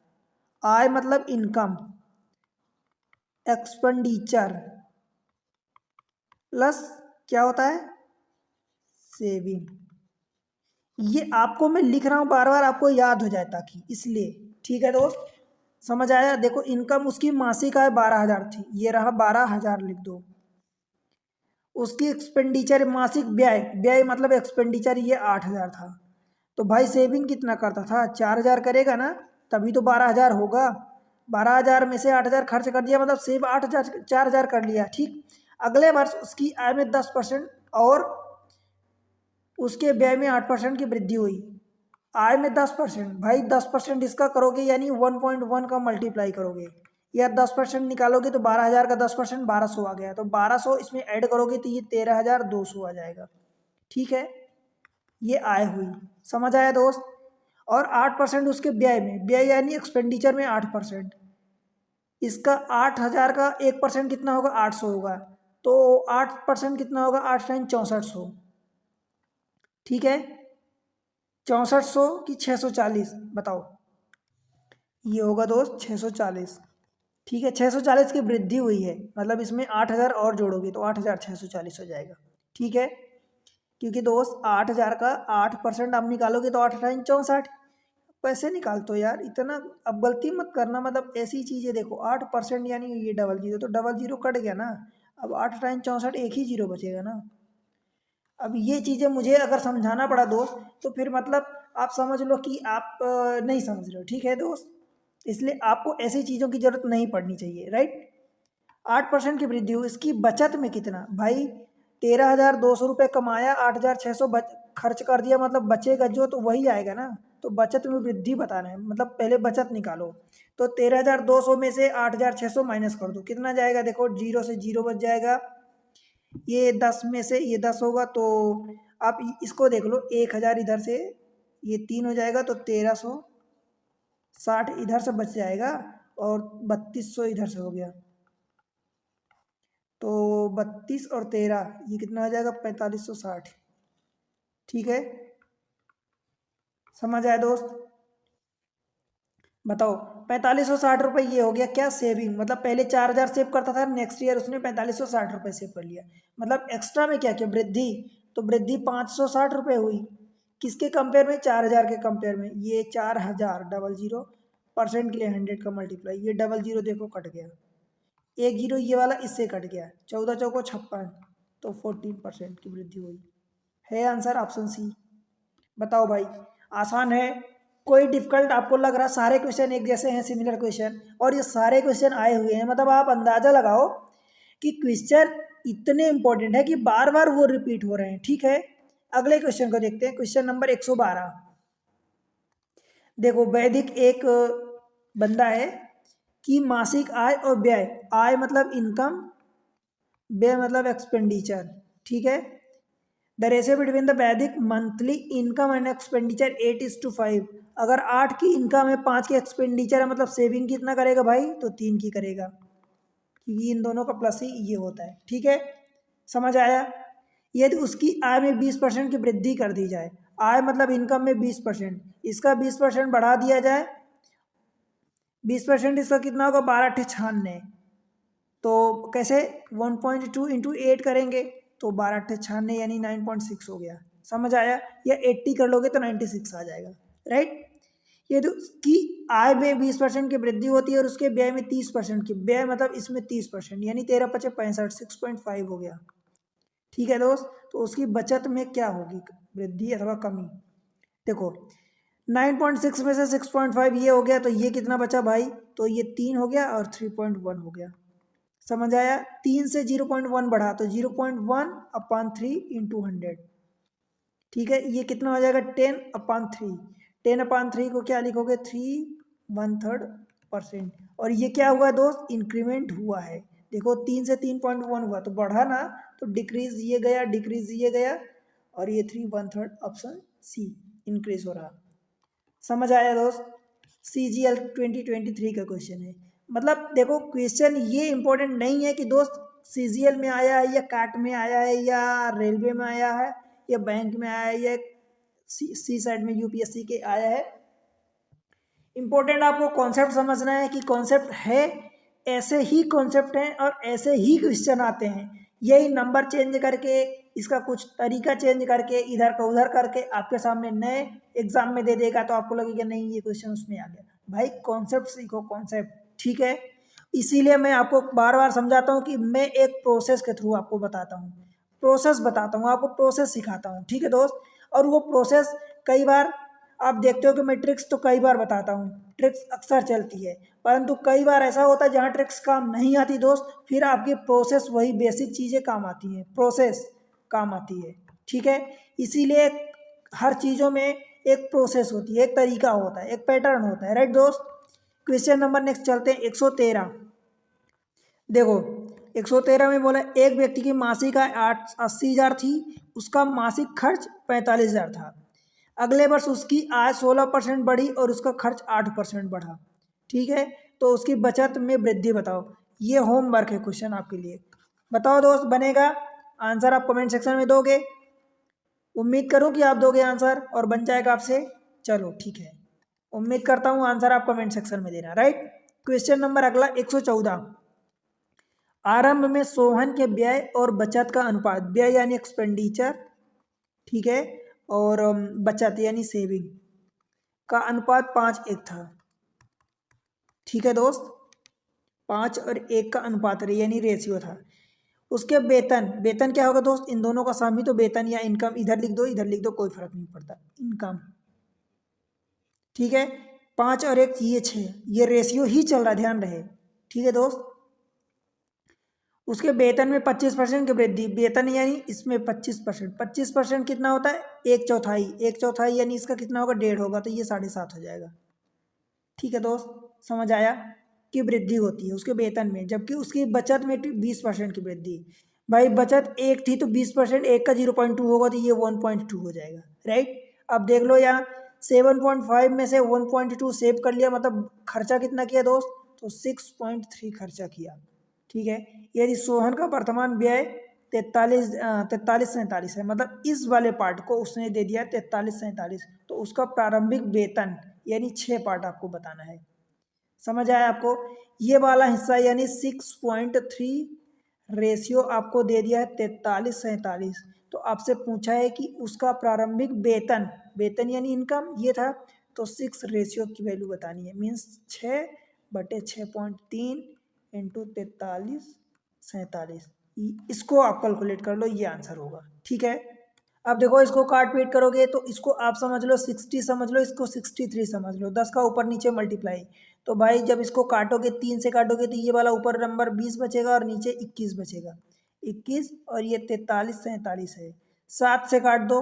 आय मतलब इनकम, एक्सपेंडिचर प्लस क्या होता है, सेविंग। ये आपको मैं लिख रहा हूँ बार बार, आपको याद हो जाए ताकि, इसलिए। ठीक है दोस्त, समझ आया। देखो, इनकम उसकी मासिक आय 12,000 थी, ये रहा 12,000 लिख दो। उसकी एक्सपेंडिचर मासिक व्यय, व्यय मतलब एक्सपेंडिचर, ये 8,000 था। तो भाई सेविंग कितना करता था, 4,000 करेगा ना, तभी तो 12,000 होगा। 12,000 में से 8,000 खर्च कर दिया, मतलब सेव 8,000, 4,000 कर लिया। ठीक, अगले वर्ष उसकी आय में 10% और उसके व्यय में 8% की वृद्धि हुई। आय में 10%, भाई 10% इसका करोगे यानी 1.1 का मल्टीप्लाई करोगे, या 10% निकालोगे तो 12,000 का 10% 1200 आ गया, तो 1200 इसमें ऐड करोगे तो ये 13,200 आ जाएगा। ठीक है, ये आय हुई। समझ आया दोस्त। और 8% उसके व्यय में, व्यय यानी एक्सपेंडिचर में 8%। इसका 8,000 का 1% कितना होगा, 800 होगा, तो 8% कितना होगा, 8 टाइम 6400। ठीक है, 6400 की 640, बताओ, ये होगा दोस्त 640। ठीक है, 640 की वृद्धि हुई है, मतलब इसमें 8,000 और जोड़ोगे तो 8,640 हो जाएगा। ठीक है, क्योंकि दोस्त 8,000 का 8% आप निकालोगे तो 8 टाइम 64। पैसे निकाल तो यार इतना, अब गलती मत करना, मतलब ऐसी चीज़ें देखो, 8% यानी ये डबल जीरो, तो डबल जीरो कट गया ना, अब 8 टाइम 64, एक ही जीरो बचेगा ना। अब ये चीज़ें मुझे अगर समझाना पड़ा दोस्त, तो फिर मतलब आप समझ लो कि आप नहीं समझ रहे हो। ठीक है दोस्त, इसलिए आपको ऐसी चीज़ों की ज़रूरत नहीं पड़नी चाहिए, राइट। 8% की वृद्धि हुई, इसकी बचत में कितना, भाई 13,200 रुपये कमाया, 8,600 खर्च कर दिया, मतलब बचेगा जो तो वही आएगा ना। तो बचत में वृद्धि बताना है, मतलब पहले बचत निकालो। तो 13,200 में से 8,600 माइनस कर दो, कितना जाएगा, देखो जीरो से जीरो बच जाएगा, ये 10 में से ये 10 होगा, तो आप इसको देख लो, 1,000 इधर से ये 3 हो जाएगा, तो 1,360 इधर से बच जाएगा, और 3,200 इधर से हो गया, तो 32 और 13 ये कितना आ जाएगा, 4,560। ठीक है, समझ आया दोस्त। बताओ 4560 रुपये ये हो गया क्या सेविंग, मतलब पहले 4000 सेव करता था, नेक्स्ट ईयर उसने 4560 रुपये सेव कर लिया, मतलब एक्स्ट्रा में क्या किया, वृद्धि। तो वृद्धि 560 रुपये हुई, किसके कंपेयर में, 4000 के कंपेयर में। ये 4000 डबल जीरो परसेंट के लिए 100 का मल्टीप्लाई, ये डबल जीरो देखो कट गया, एक जीरो ये वाला इससे कट गया, 14 चौको 56, तो 14% की वृद्धि हुई। है आंसर ऑप्शन सी। बताओ भाई, आसान है, कोई डिफिकल्ट आपको लग रहा, सारे क्वेश्चन एक जैसे हैं, सिमिलर क्वेश्चन, और ये सारे क्वेश्चन आए हुए हैं, मतलब आप अंदाजा लगाओ कि क्वेश्चन इतने इंपॉर्टेंट है कि बार बार वो रिपीट हो रहे हैं। ठीक है, अगले क्वेश्चन को देखते हैं, क्वेश्चन नंबर 112। देखो वैदिक एक बंदा है कि मासिक आय और व्यय, आय मतलब इनकम, व्यय मतलब एक्सपेंडिचर। ठीक है, द रेशियो बिटवीन द वैदिक मंथली इनकम एंड एक्सपेंडिचर 8:5। अगर 8 की इनकम है, 5 की एक्सपेंडिचर है, मतलब सेविंग कितना करेगा भाई, तो 3 की करेगा, क्योंकि इन दोनों का प्लस ही ये होता है। ठीक है, समझ आया। यदि उसकी आय में 20% की वृद्धि कर दी जाए, आय मतलब इनकम में 20%, इसका 20% बढ़ा दिया जाए, 20% इसका कितना होगा, 12×96, तो कैसे 1.2 इंटू 8 करेंगे, तो 12×96 यानी 9.6 हो गया। समझ आया, या 80 कर लोगे तो 96 आ जाएगा, राइट। ये तो उसकी आय में 20% की वृद्धि होती है और उसके व्यय में 30% की, व्यय मतलब इसमें 30%, यानी 13×5 = 6.5 हो गया। ठीक है दोस्त, तो उसकी बचत में क्या होगी, वृद्धि अथवा कमी। देखो 9.6 में से 6.5 ये हो गया, तो ये कितना बचा भाई, तो ये 3 हो गया और 3.1 हो गया। समझ आया, 3 से 0.1 बढ़ा तो 0.1/3 इंटू 100। ठीक है, ये कितना हो जाएगा, 10/3, 10/3 को क्या लिखोगे, 3/1/3%। और ये क्या हुआ दोस्त, इंक्रीमेंट हुआ है। देखो 3 से 3.1 हुआ तो बढ़ा ना, तो डिक्रीज ये गया, डिक्रीज ये गया, और ये 3/1/3 ऑप्शन सी इंक्रीज हो रहा। समझ आया दोस्त, CGL 2023 का क्वेश्चन है। मतलब देखो क्वेश्चन ये इंपॉर्टेंट नहीं है कि दोस्त CGL में आया है या काट में आया है या रेलवे में आया है या बैंक में आया है या सी साइड में UPSC के आया है। इंपॉर्टेंट आपको कॉन्सेप्ट समझना है कि कॉन्सेप्ट है, ऐसे ही कॉन्सेप्ट हैं और ऐसे ही क्वेश्चन आते हैं। यही नंबर चेंज करके, इसका कुछ तरीका चेंज करके, इधर का उधर करके आपके सामने नए एग्जाम में दे देगा, तो आपको लगेगा नहीं ये क्वेश्चन उसमें आ गया। भाई कॉन्सेप्ट सीखो, कॉन्सेप्ट। ठीक है, इसीलिए मैं आपको बार बार समझाता हूँ कि मैं एक प्रोसेस के थ्रू आपको बताता हूँ, प्रोसेस बताता हूँ आपको, प्रोसेस सिखाता हूँ। ठीक है दोस्त, और वो प्रोसेस कई बार आप देखते हो कि मैं ट्रिक्स तो कई बार बताता हूँ, ट्रिक्स अक्सर चलती है, परंतु कई बार ऐसा होता है जहाँ ट्रिक्स काम नहीं आती दोस्त, फिर आपकी प्रोसेस वही बेसिक चीज़ें काम आती हैं, प्रोसेस काम आती है। ठीक है, इसीलिए हर चीज़ों में एक प्रोसेस होती है, एक तरीका होता है, एक पैटर्न होता है, राइट दोस्त। क्वेश्चन नंबर नेक्स्ट चलते हैं, 113। देखो 113 में बोला एक व्यक्ति की मासिक आय 80,000 थी, उसका मासिक खर्च 45,000 था। अगले वर्ष उसकी आय 16% बढ़ी और उसका खर्च 8% बढ़ा। ठीक है, तो उसकी बचत में वृद्धि बताओ। ये होमवर्क है क्वेश्चन आपके लिए। बताओ दोस्त, बनेगा? आंसर आप कमेंट सेक्शन में दोगे, उम्मीद करूं कि आप दोगे आंसर और बन जाएगा आपसे। चलो ठीक है, उम्मीद करता हूं आंसर आप कमेंट सेक्शन में देना, राइट। क्वेश्चन नंबर अगला 114। आरंभ में सोहन के व्यय और बचत का अनुपात, व्यय यानी एक्सपेंडिचर, ठीक है, और बचत यानी सेविंग का अनुपात 5:1 था। ठीक है दोस्त, 5 और 1 का अनुपात यानी रेशियो था। उसके वेतन, वेतन क्या होगा दोस्त, इन दोनों का सम ही तो वेतन या इनकम, इधर लिख दो इधर लिख दो, कोई फर्क नहीं पड़ता, इनकम। ठीक है, 5 और 1 ये 6, ये रेशियो ही चल रहा, ध्यान रहे। ठीक है दोस्त, उसके वेतन में 25% की वृद्धि, वेतन यानी इसमें 25%, 25% कितना होता है, 1/4, 1/4 यानी इसका कितना होगा, 1.5 होगा, तो ये 7.5 हो जाएगा। ठीक है दोस्त, समझ आया कि वृद्धि होती है उसके वेतन में, जबकि उसकी बचत में 20% की वृद्धि। भाई बचत 1 थी तो 20%, 1 का 0.2 होगा तो ये 1.2 हो जाएगा, राइट। अब देख लो यहाँ 7.5 में से 1.2 सेव कर लिया, मतलब खर्चा कितना किया दोस्त, तो 6.3 खर्चा किया। ठीक है, यदि सोहन का वर्तमान व्यय 43 47 है, मतलब इस वाले पार्ट को उसने दे दिया 43 47, तो उसका प्रारंभिक वेतन यानी 6 पार्ट आपको बताना है। समझ आया आपको? ये वाला हिस्सा यानी 6.3 रेशियो आपको दे दिया है 43 47, तो आपसे पूछा है कि उसका प्रारंभिक वेतन, वेतन यानी इनकम ये था, तो 6 रेशियो की वैल्यू बतानी है, मीन्स 6/6.3 इंटू 43 47, इसको आप कैलकुलेट कर लो, ये आंसर होगा। ठीक है, अब देखो इसको काट पीट करोगे तो इसको आप समझ लो 60 समझ लो, इसको 63 समझ लो, 10 का ऊपर नीचे मल्टीप्लाई, तो भाई जब इसको काटोगे 3 से काटोगे तो ये वाला ऊपर नंबर 20 बचेगा और नीचे 21 बचेगा, 21, और ये 43 47 है। 7 से काट दो,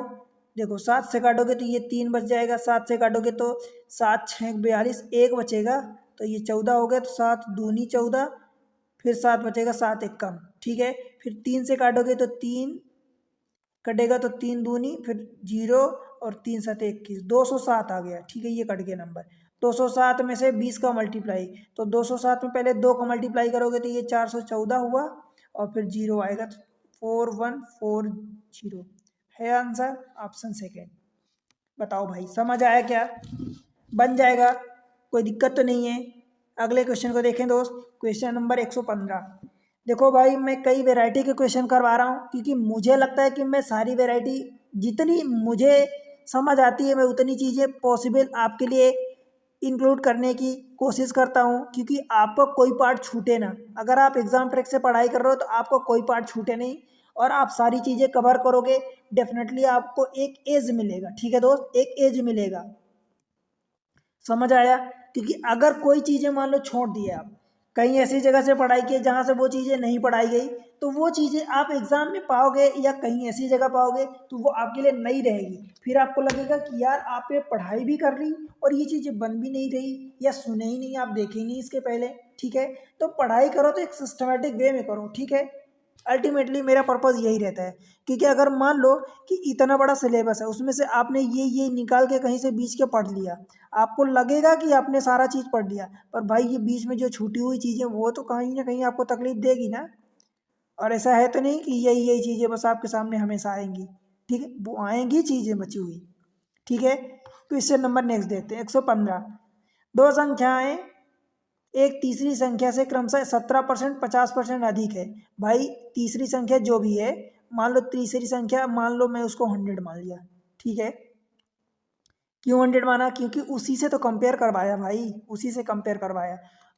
देखो 7 से काटोगे तो ये 3 बच जाएगा, 7 से काटोगे तो 7 6 42, 1 बचेगा, तो ये 14 हो गया, तो 7 दूनी 14, फिर 7 बचेगा, 7 एक कम। ठीक है, फिर 3 से काटोगे तो 3 कटेगा, तो 3 दूनी फिर 0 और 3 7 21, 207 आ गया। ठीक है, ये कट गया नंबर। 207 में से 20 का मल्टीप्लाई, तो 207 में पहले 2 का मल्टीप्लाई करोगे तो ये 414 हुआ, और फिर 0 आएगा, तो 4140 है आंसर, ऑप्शन सेकेंड। बताओ भाई समझ आया क्या? बन जाएगा, कोई दिक्कत तो नहीं है। अगले क्वेश्चन को देखें दोस्त, क्वेश्चन नंबर 115। देखो भाई मैं कई वैरायटी के क्वेश्चन करवा रहा हूँ, क्योंकि मुझे लगता है कि मैं सारी वैरायटी जितनी मुझे समझ आती है मैं उतनी चीज़ें पॉसिबल आपके लिए इंक्लूड करने की कोशिश करता हूँ, क्योंकि आपको कोई पार्ट छूटे ना। अगर आप एग्जाम ट्रैक से पढ़ाई कर रहे हो तो आपको कोई पार्ट छूटे नहीं, और आप सारी चीज़ें कवर करोगे, डेफिनेटली आपको एक एज मिलेगा। ठीक है दोस्त, एक एज मिलेगा। समझ आया? क्योंकि अगर कोई चीज़ें मान लो छोड़ दिए आप, कहीं ऐसी जगह से पढ़ाई की जहाँ से वो चीज़ें नहीं पढ़ाई गई, तो वो चीज़ें आप एग्ज़ाम में पाओगे या कहीं ऐसी जगह पाओगे तो वो आपके लिए नई रहेगी। फिर आपको लगेगा कि यार आपने पढ़ाई भी कर ली और ये चीज़ें बन भी नहीं रही, या सुने ही नहीं, आप देखे ही नहीं इसके पहले। ठीक है, तो पढ़ाई करो तो एक सिस्टमेटिक वे में करो। ठीक है, अल्टीमेटली मेरा पर्पज़ यही रहता है, क्योंकि अगर मान लो कि इतना बड़ा सिलेबस है, उसमें से आपने ये निकाल के कहीं से बीच के पढ़ लिया, आपको लगेगा कि आपने सारा चीज़ पढ़ लिया, पर भाई ये बीच में जो छूटी हुई चीज़ें वो तो कहीं ना कहीं आपको तकलीफ देगी ना। और ऐसा है तो नहीं कि यही यही चीज़ें बस आपके सामने हमेशा आएंगी। ठीक है, वो आएंगी चीज़ें बची हुई। ठीक है, क्वेश्चन नंबर नेक्स्ट देखते हैं, 115। दो संख्याएं एक तीसरी संख्या से क्रमशः 17% 50% अधिक है। भाई तीसरी संख्या जो भी है, मान लो तीसरी संख्या, मान लो मैं उसको 100 मान लिया। ठीक है, क्यों 100 माना? क्योंकि उसी से तो कंपेयर करवाया भाई, उसी से कंपेयर करवाया।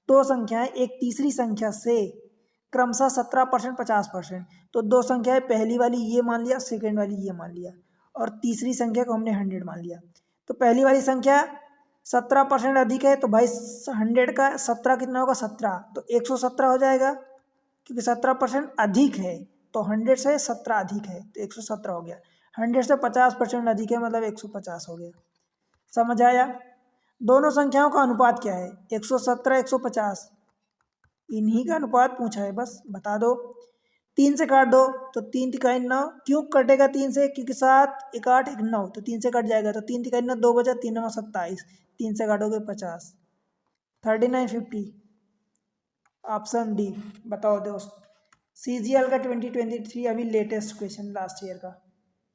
दो संख्याएं एक तीसरी संख्या से क्रमशः 17% 50%, तो दो संख्याएं, पहली वाली ये मान लिया, सेकेंड वाली ये मान लिया, और तीसरी संख्या को हमने 100 मान लिया। तो पहली वाली संख्या 17% अधिक है, तो भाई 100 का 17 कितना होगा? 17, तो 117 हो जाएगा, क्योंकि 17% अधिक है, तो 100 से 17 अधिक है तो 117 हो गया। 100 से 50% अधिक है, मतलब 150 हो गया। समझ आया? दोनों संख्याओं का अनुपात क्या है? 117 150, इन्हीं का अनुपात पूछा है, बस बता दो। 3 से काट दो, तो 3 तिकाई 9, क्यों कटेगा 3 से? क्योंकि 7 एक 8 एक 9, तो 3 से कट जाएगा, तो 3 तिकाई 9, 2 बचा, 3 9 27, 3 से काटोगे 50, 3950, ऑप्शन डी। बताओ दोस्त, CGL का 2023 अभी लेटेस्ट क्वेश्चन लास्ट ईयर का।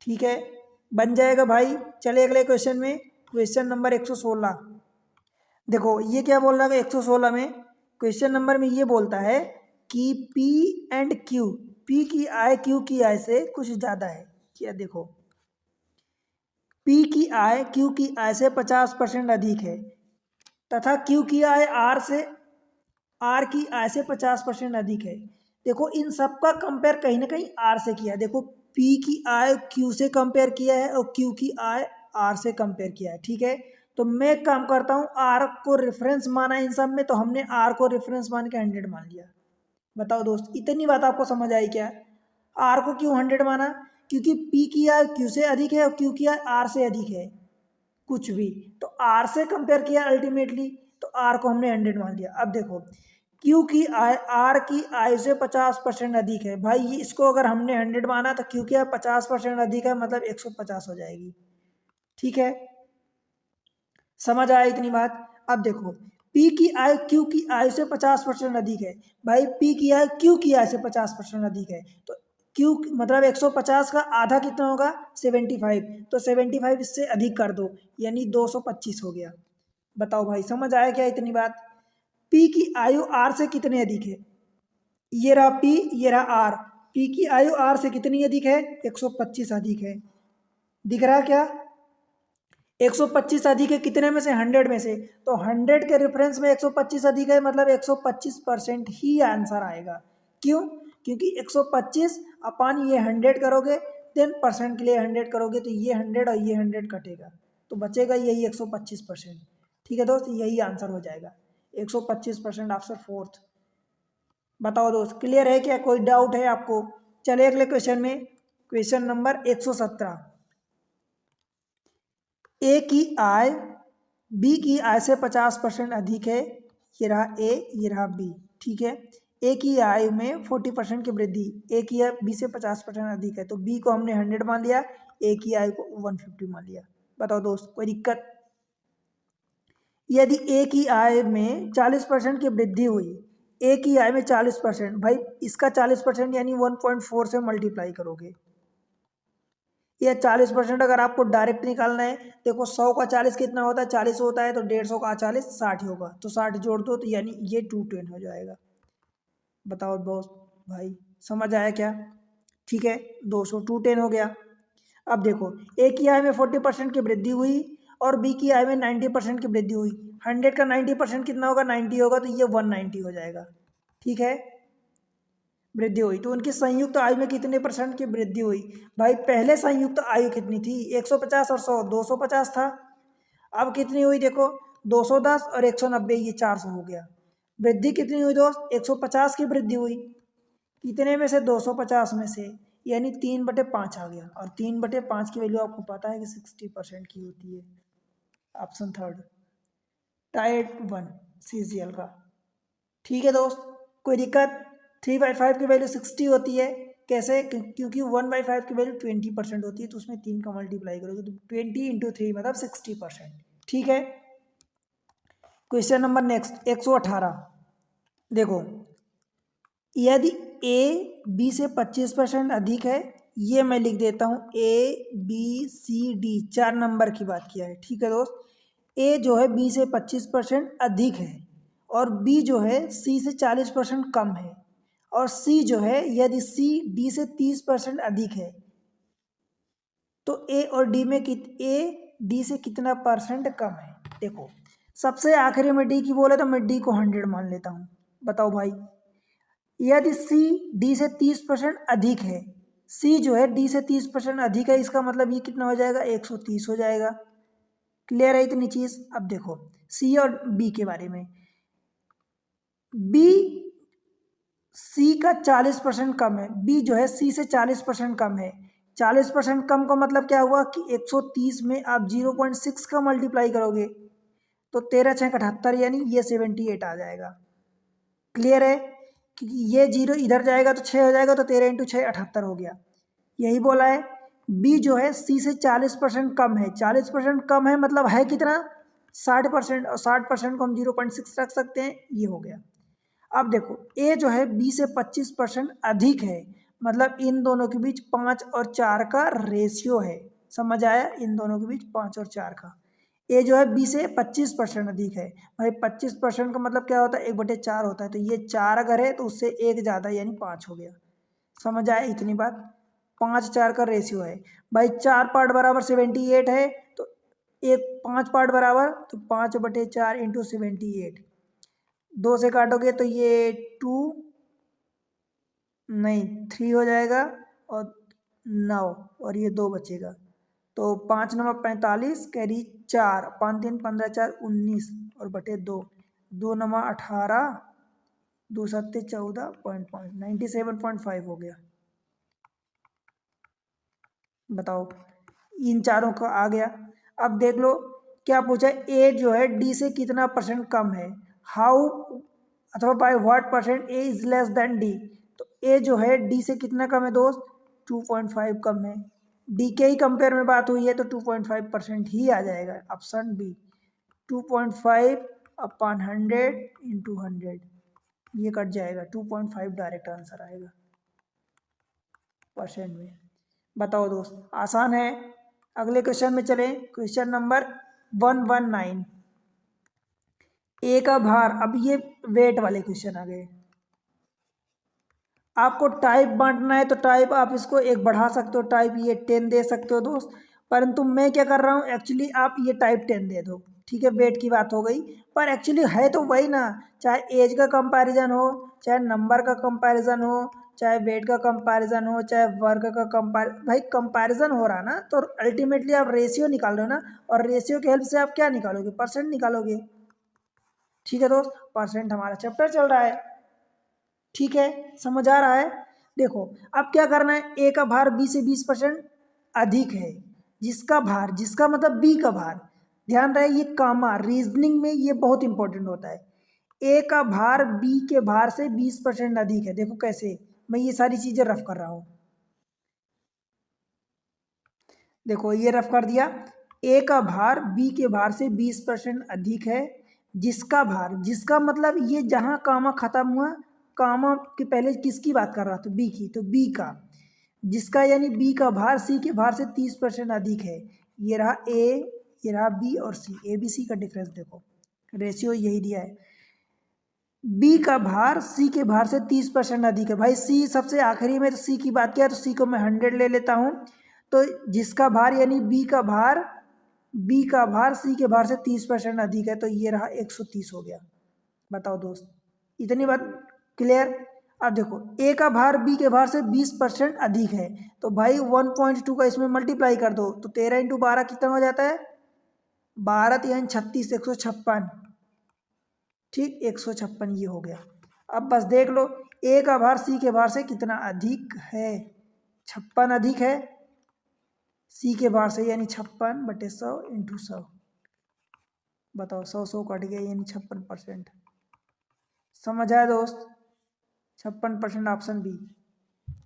ठीक है, बन जाएगा भाई। चले अगले क्वेश्चन में, क्वेश्चन नंबर 116। देखो ये क्या बोल रहा है 116 में, क्वेश्चन नंबर में ये बोलता है कि P एंड Q, P की आय Q की आय से कुछ ज़्यादा है। क्या? देखो P की आय Q की आय से 50% अधिक है, तथा Q की आय R की आय से 50% अधिक है। देखो इन सब का कंपेयर कहीं ना कहीं R से किया है। देखो P की आय Q से कंपेयर किया है और Q की आय R से कंपेयर किया है। ठीक है, तो मैं एक काम करता हूँ, R को रेफरेंस माना इन सब में, तो हमने R को रेफरेंस मान के 100 मान लिया। बताओ दोस्त, इतनी बात आपको समझ आई क्या? R को क्यों 100 माना? क्योंकि P की आय Q से अधिक है और Q की आय R से अधिक है, कुछ भी तो R से कंपेयर किया अल्टीमेटली, तो R को हमने 100 मान लिया। अब देखो Q की आय R की आय से 50% अधिक है। भाई ये इसको अगर हमने 100 माना तो Q की आय 50% अधिक है, मतलब 150 हो जाएगी। ठीक है, समझ आया इतनी बात? अब देखो P की आय Q की आय से 50% अधिक है। भाई P की आय Q की आय से 50% अधिक है, तो क्यों, मतलब 150 का आधा कितना होगा 75, तो 75 इससे अधिक कर दो यानी 225 हो गया। बताओ भाई समझ आया क्या इतनी बात। पी की आयु आर से कितने अधिक है, ये रहा पी, ये रहा आर। पी की आयु आर से कितनी अधिक है 125 अधिक है, दिख रहा क्या। 125 अधिक है कितने में से 100 में से, तो 100 के रेफरेंस में 125 अधिक है मतलब 125% ही आंसर आएगा। क्यों, क्योंकि 125 अपान ये 100 करोगे, देन परसेंट के लिए 100 करोगे तो ये 100 और ये 100 कटेगा तो बचेगा यही 125%। ठीक है दोस्त, यही आंसर हो जाएगा 125% आंसर फोर्थ। बताओ दोस्त क्लियर है क्या, कोई डाउट है आपको। चलिए अगले क्वेश्चन में, क्वेश्चन नंबर 117। ए की आय बी की आय से 50% अधिक है, ये रहा ए, ये रहा बी। ठीक है, ए की आय में 40% की वृद्धि, ए की आय बी से 50% अधिक है, तो बी को हमने 100 मान लिया, ए की आय को 150 मान लिया। बताओ दोस्त कोई दिक्कत। यदि ए की आय में 40% की वृद्धि हुई, ए की आय में 40%, भाई इसका 40% यानी 1.4 से मल्टीप्लाई करोगे। ये 40% अगर आपको डायरेक्ट निकालना है, देखो 100 का 40 कितना होता है 40 होता है, तो 150 का 40 60 होगा, तो 60 जोड़ दो तो यानी ये 210 हो जाएगा। बताओ दोस्त भाई समझ आया क्या। ठीक है 200 210 हो गया। अब देखो ए की आय में 40% की वृद्धि हुई और बी की आय में 90% की वृद्धि हुई, 100 का 90% कितना होगा 90 होगा, तो ये 190 हो जाएगा। ठीक है, वृद्धि हुई तो उनकी संयुक्त आयु में कितने परसेंट की वृद्धि हुई। भाई पहले संयुक्त आयु कितनी थी 150 और 100 250 था, अब कितनी हुई देखो 210 और 190 ये 400 हो गया। वृद्धि कितनी हुई दोस्त 150 की वृद्धि हुई, कितने में से 250 में से, यानी 3/5 आ गया, और 3/5 की वैल्यू आपको पता है कि 60% की होती है। ऑप्शन थर्ड टाइप 1 CCL का। ठीक है दोस्त, कोई दिक्कत। 3/5 की वैल्यू 60 होती है, कैसे, क्योंकि 1/5 की वैल्यू 20% होती है, तो उसमें 3 का मल्टीप्लाई करोगे तो 20 × 3 मतलब 60%। ठीक है, क्वेश्चन नंबर नेक्स्ट 118। देखो यदि ए बी से 25% अधिक है, ये मैं लिख देता हूँ ABCD 4 नंबर की बात किया है। ठीक है दोस्त, ए जो है बी से 25% अधिक है और बी जो है सी से 40% कम है, और सी जो है यदि सी डी से 30% अधिक है, तो ए और डी में ए डी से कितना परसेंट कम है। देखो सबसे आखिरी में डी की बोले तो मैं डी को 100 मान लेता हूँ। बताओ भाई यदि सी डी से 30% अधिक है, सी जो है डी से 30% अधिक है, इसका मतलब ये कितना हो जाएगा 130 हो जाएगा। क्लियर है इतनी चीज। अब देखो सी और बी के बारे में, बी सी का 40% कम है, बी जो है सी से 40% कम है। 40% कम का मतलब क्या हुआ कि 130 में आप 0.6 का मल्टीप्लाई करोगे तो 13×6 = 78 यानी ये 78 आ जाएगा। क्लियर है, क्योंकि ये 0 इधर जाएगा तो 6 हो जाएगा, तो 13 × 6 78 हो गया। यही बोला है। बी जो है सी से 40% कम है, 40% कम है मतलब है कितना 60%, और 60% को हम 0.6 रख सकते हैं, ये हो गया। अब देखो ए जो है बी से 25% अधिक है, मतलब इन दोनों के बीच 5 और 4 का रेशियो है। समझ आया, इन दोनों के बीच 5 और 4 का। ए जो है बी से 25% अधिक है, भाई 25% का मतलब क्या होता है 1/4 होता है, तो ये 4 अगर है तो उससे 1 ज़्यादा यानी 5 हो गया। समझ आया इतनी बात, 5-4 का रेशियो है। भाई 4 पार्ट बराबर 78 है, तो एक 5 पार्ट बराबर, तो 5/4 × 78, 2 से काटोगे तो ये 2 नहीं 3 हो जाएगा, और 9 और ये 2 बचेगा, तो 5×9 = 45, कैरी 4, 5×3 = 15, 4 = 19 और बटे 2, 2×9 = 18, 2×7 = 14, 97.5 हो गया। बताओ इन चारों का आ गया। अब देख लो क्या पूछा, ए जो है डी से कितना परसेंट कम है, हाउ अथवा by what percent A is less than D. तो ए जो है डी से कितना कम है दोस्त 2.5 कम है, डी के ही कंपेयर में बात हुई है तो 2.5% ही आ जाएगा। ऑप्शन बी 2.5/100 × 100, ये कट जाएगा, 2.5 डायरेक्ट आंसर आएगा। परसेंट में। बताओ दोस्त, आसान है। अगले क्वेश्चन में चलें। क्वेश्चन नंबर 119, ए का भार। अब ये वेट वाले क्वेश्चन आ गए। आपको टाइप बांटना है तो टाइप आप इसको एक बढ़ा सकते हो, टाइप ये 10 दे सकते हो दोस्त। परंतु मैं क्या कर रहा हूँ, एक्चुअली आप ये टाइप 10 दे दो, ठीक है। वेट की बात हो गई, पर एक्चुअली है तो वही ना। चाहे एज का कंपैरिजन हो, चाहे नंबर का कंपैरिजन हो, चाहे वेट का कंपैरिजन हो, चाहे वर्ग का भाई कंपैरिजन हो रहा ना, तो अल्टीमेटली आप रेशियो निकाल रहे हो ना। और रेशियो की हेल्प से आप क्या निकालोगे, परसेंट निकालोगे। ठीक है दोस्त, परसेंट हमारा चैप्टर चल रहा है। ठीक है, समझ आ रहा है। देखो अब क्या करना है, ए का भार बी से 20% अधिक है, जिसका भार, जिसका मतलब बी का भार। ध्यान रहे ये कामा रीजनिंग में ये बहुत इंपॉर्टेंट होता है। ए का भार बी के भार से 20% अधिक है। देखो कैसे, मैं ये सारी चीजें रफ कर रहा हूं। देखो ये रफ कर दिया। ए का भार बी के भार से 20% अधिक है, जिसका भार, जिसका मतलब ये जहां कामा खत्म हुआ, कामा के पहले किसकी बात कर रहा था, बी की, तो बी का, जिसका यानी बी का भार सी के भार से 30% अधिक है। ये रहा ए, ये रहा बी और सी, ए बी सी का डिफरेंस देखो, रेशियो यही दिया है। बी का भार सी के भार से 30% अधिक है। भाई सी सबसे आखिरी में, तो सी की बात किया तो सी को मैं 100 ले लेता हूँ। तो जिसका भार यानी बी का भार सी के भार से 30% अधिक है, तो ये रहा 130 हो गया। बताओ दोस्त, इतनी बात क्लियर। अब देखो ए का भार बी के भार से 20% अधिक है, तो भाई 1.2 का इसमें मल्टीप्लाई कर दो, तो 13 × 12 कितना हो जाता है, 12 यानी 36, 156। ठीक, 156 ये हो गया। अब बस देख लो, ए का भार सी के भार से कितना अधिक है, 56 अधिक है सी के भार से, यानी 56/100 × 100। बताओ 100 कट गया, यानी 56%। समझ आया दोस्त, 56% ऑप्शन बी।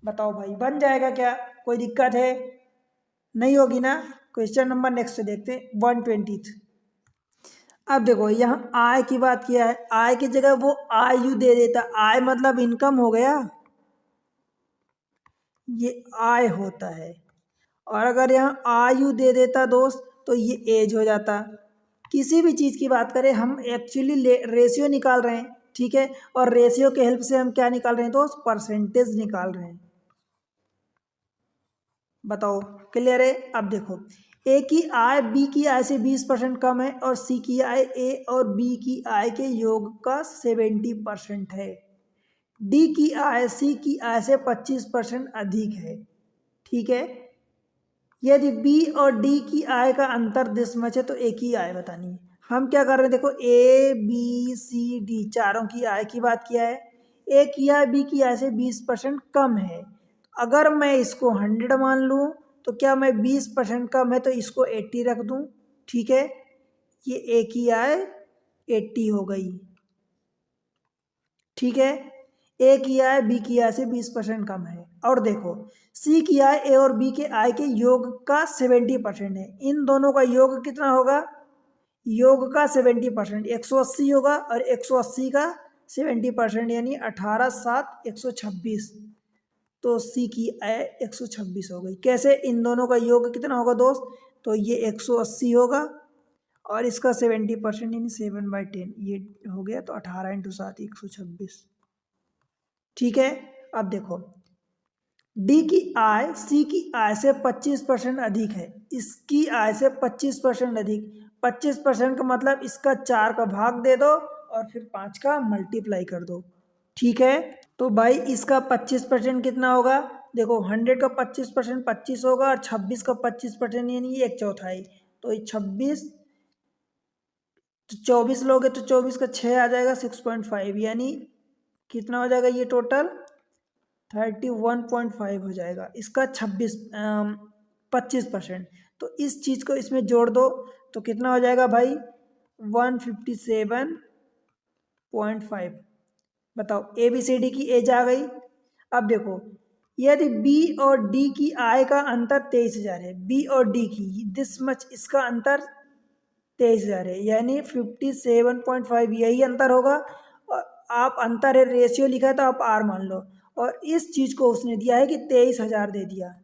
बताओ भाई बन जाएगा क्या, कोई दिक्कत है, नहीं होगी ना। क्वेश्चन नंबर नेक्स्ट देखते हैं, 120। अब देखो यहाँ आय की बात किया है, आय की जगह वो आयु दे देता, आय मतलब इनकम हो गया, ये आय होता है। और अगर यहाँ आयु दे देता दोस्त, तो ये एज हो जाता। किसी भी चीज़ की बात करें, हम एक्चुअली रेशियो निकाल रहे हैं, ठीक है। और रेशियो के हेल्प से हम क्या निकाल रहे हैं दोस्त, परसेंटेज निकाल रहे हैं। बताओ क्लियर है। अब देखो ए की आय बी की आय से 20% कम है, और सी की आय ए और बी की आय के योग का 70% है। डी की आय सी की आय से 25% अधिक है, ठीक है। यदि बी और डी की आय का अंतर दशमलव है, तो ए की आय बतानी है। हम क्या कर रहे हैं, देखो ए बी सी डी चारों की आय की बात किया है। ए की आय बी की आय से 20% कम है। अगर मैं इसको 100 मान लूँ, तो क्या मैं 20% कम है तो इसको 80 रख दूँ, ठीक है। ये ए की आय 80 हो गई, ठीक है। ए की आय बी की आय से 20% कम है। और देखो सी की आय ए और बी के आय के योग का 70% है। इन दोनों का योग कितना होगा, योग का 70%, 180 होगा, और 180 का 70% यानी 18 7 126। तो सी की आय 126 हो गई। कैसे, इन दोनों का योग कितना होगा दोस्त, तो ये 180 होगा, और इसका 70% यानी 7/10 ये हो गया, तो 18 × 7 126। ठीक है। अब देखो डी की आय सी की आय से 25% अधिक है, इसकी आय से 25% अधिक। 25% का मतलब इसका 4 का भाग दे दो, और फिर 5 का मल्टीप्लाई कर दो, ठीक है। तो भाई इसका 25% कितना होगा, देखो 100 का 25% 25 होगा, और 26 का 25% यानी 1/4। तो 26, तो 24 लोगे तो 24 का 6 आ जाएगा, 6.5, यानी कितना हो जाएगा, ये टोटल 31.5 हो जाएगा। इसका 25%। तो इस चीज़ को इसमें जोड़ दो, तो कितना हो जाएगा भाई, 157.5। बताओ ए बी सी डी की एज आ गई। अब देखो यदि बी और डी की आय का अंतर 23,000 है, बी और डी की दिस मच, इसका अंतर 23,000 है, यानी 57.5 यही अंतर होगा। और आप अंतर है, रेशियो लिखा है तो आप आर मान लो। और इस चीज़ को उसने दिया है कि 23,000 दे दिया।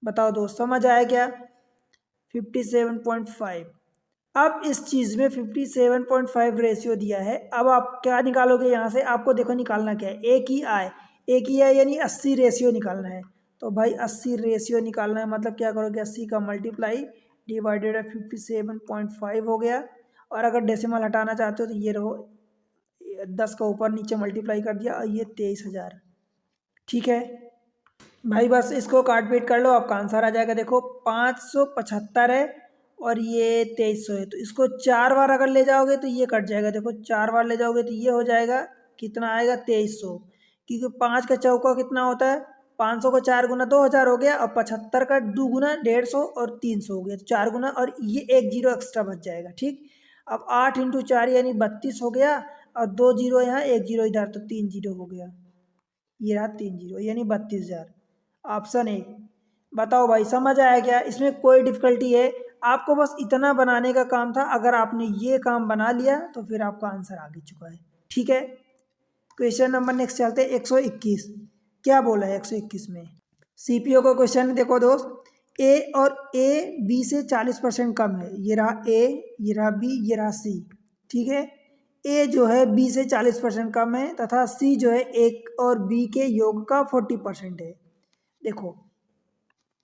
बताओ दोस्त, समझ आया क्या? 57.5। अब इस चीज़ में 57.5 रेशियो दिया है। अब आप क्या निकालोगे यहाँ से? आपको देखो निकालना क्या है, एक ही आए यानी 80 रेशियो निकालना है। तो भाई 80 रेशियो निकालना है मतलब क्या करोगे, 80 का मल्टीप्लाई डिवाइडेड है 57.5 हो गया। और अगर डेसिमल हटाना चाहते हो तो ये रहो, 10 का ऊपर नीचे मल्टीप्लाई कर दिया और ये 23,000। ठीक है भाई, बस इसको काट पीट कर लो, आपका आंसर आ जाएगा। देखो 575 है और ये 2300 है, तो इसको 4 बार अगर ले जाओगे तो ये कट जाएगा। देखो 4 बार ले जाओगे तो ये हो जाएगा, कितना आएगा, 2300। क्योंकि 5 का चौका कितना होता है, 500 को 4 गुना 2000 हो गया, और 75 का 2 गुना 150 और 300 हो गया, तो 4 गुना, और ये एक जीरो एक्स्ट्रा बच जाएगा। ठीक, अब 8 इंटू 4 यानी 32 हो गया, और 2 जीरो यहाँ, 1 जीरो इधर, तो 3 जीरो हो गया। ये रहा 3 जीरो यानी 32,000। Option A. बताओ भाई, समझ आया क्या? इसमें कोई डिफिकल्टी है? आपको बस इतना बनाने का काम था। अगर आपने ये काम बना लिया तो फिर आपका आंसर आ चुका है। ठीक है, क्वेश्चन नंबर नेक्स्ट चलते हैं। 121 क्या बोला है 121 में? सीपीओ का क्वेश्चन देखो दोस्त, ए और ए बी से 40% कम है। ये रहा ए, ये रहा बी, ये रहा सी। ठीक है, ए जो है बी से 40% कम है, तथा सी जो है ए और बी के योग का 40% है। देखो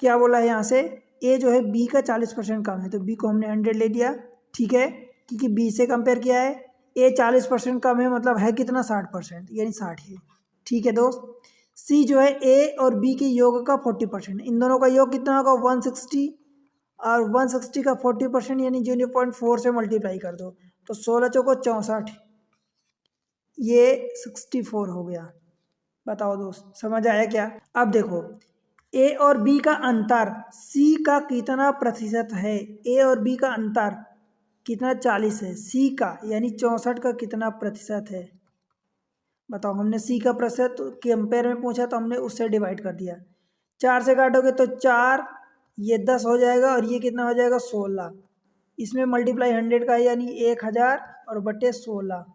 क्या बोला है यहाँ से, ए जो है बी का 40% कम है, तो बी को हमने 100 ले लिया। ठीक है, क्योंकि बी से कंपेयर किया है। ए 40% कम है मतलब है कितना, 60%, यानी 60 है। ठीक है दोस्त, सी जो है ए और बी के योग का 40%, इन दोनों का योग कितना होगा, 160, और 160 का 40% यानी 0.4 से मल्टीप्लाई कर दो, तो 16 चौको 64, ये 64 हो गया। बताओ दोस्त, समझ आया क्या? अब देखो, ए और बी का अंतर सी का कितना प्रतिशत है? ए और बी का अंतर कितना, 40 है। सी का यानी 64 का कितना प्रतिशत है? बताओ, हमने सी का प्रतिशत कंपेयर में पूछा तो हमने उससे डिवाइड कर दिया। 4 से काटोगे तो 4, ये 10 हो जाएगा, और ये कितना हो जाएगा, 16। इसमें मल्टीप्लाई 100 का है, यानी 1000 और बटे 16।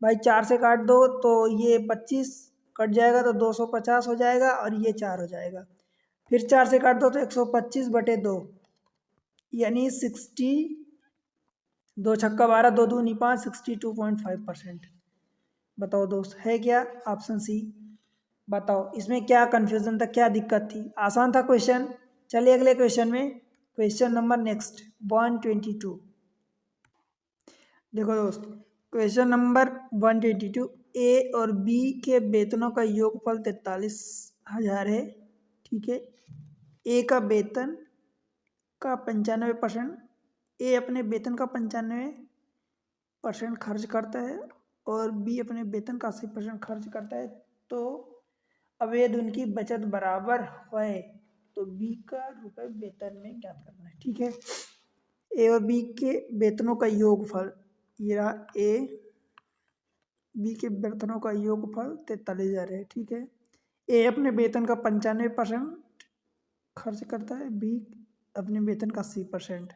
भाई 4 से काट दो तो ये 25 कट जाएगा, तो 250 हो जाएगा, और ये 4 हो जाएगा। फिर 4 से काट दो तो 125 बटे 2 यानी 60, 2 छक्का 12, 2 दूनी 5, 62.5%। बताओ दोस्त, है क्या ऑप्शन सी? बताओ इसमें क्या कंफ्यूजन था, क्या दिक्कत थी? आसान था क्वेश्चन। चलिए अगले क्वेश्चन में, क्वेश्चन नंबर नेक्स्ट 122। देखो दोस्त, क्वेश्चन नंबर 122, ए और बी के वेतनों का योगफल 43,000 है। ठीक है, ए का वेतन का 95%, ए अपने वेतन का 95% खर्च करता है, और बी अपने वेतन का 80% खर्च करता है। तो अब यदि उनकी बचत बराबर है तो बी का रुपए वेतन में ज्ञात करना है। ठीक है, ए और बी के वेतनों का योगफल, ये रहा ए, बी के वेतनों का योगफल 43,000 है। ठीक है, ए अपने वेतन का 95% खर्च करता है, बी अपने वेतन का 80%।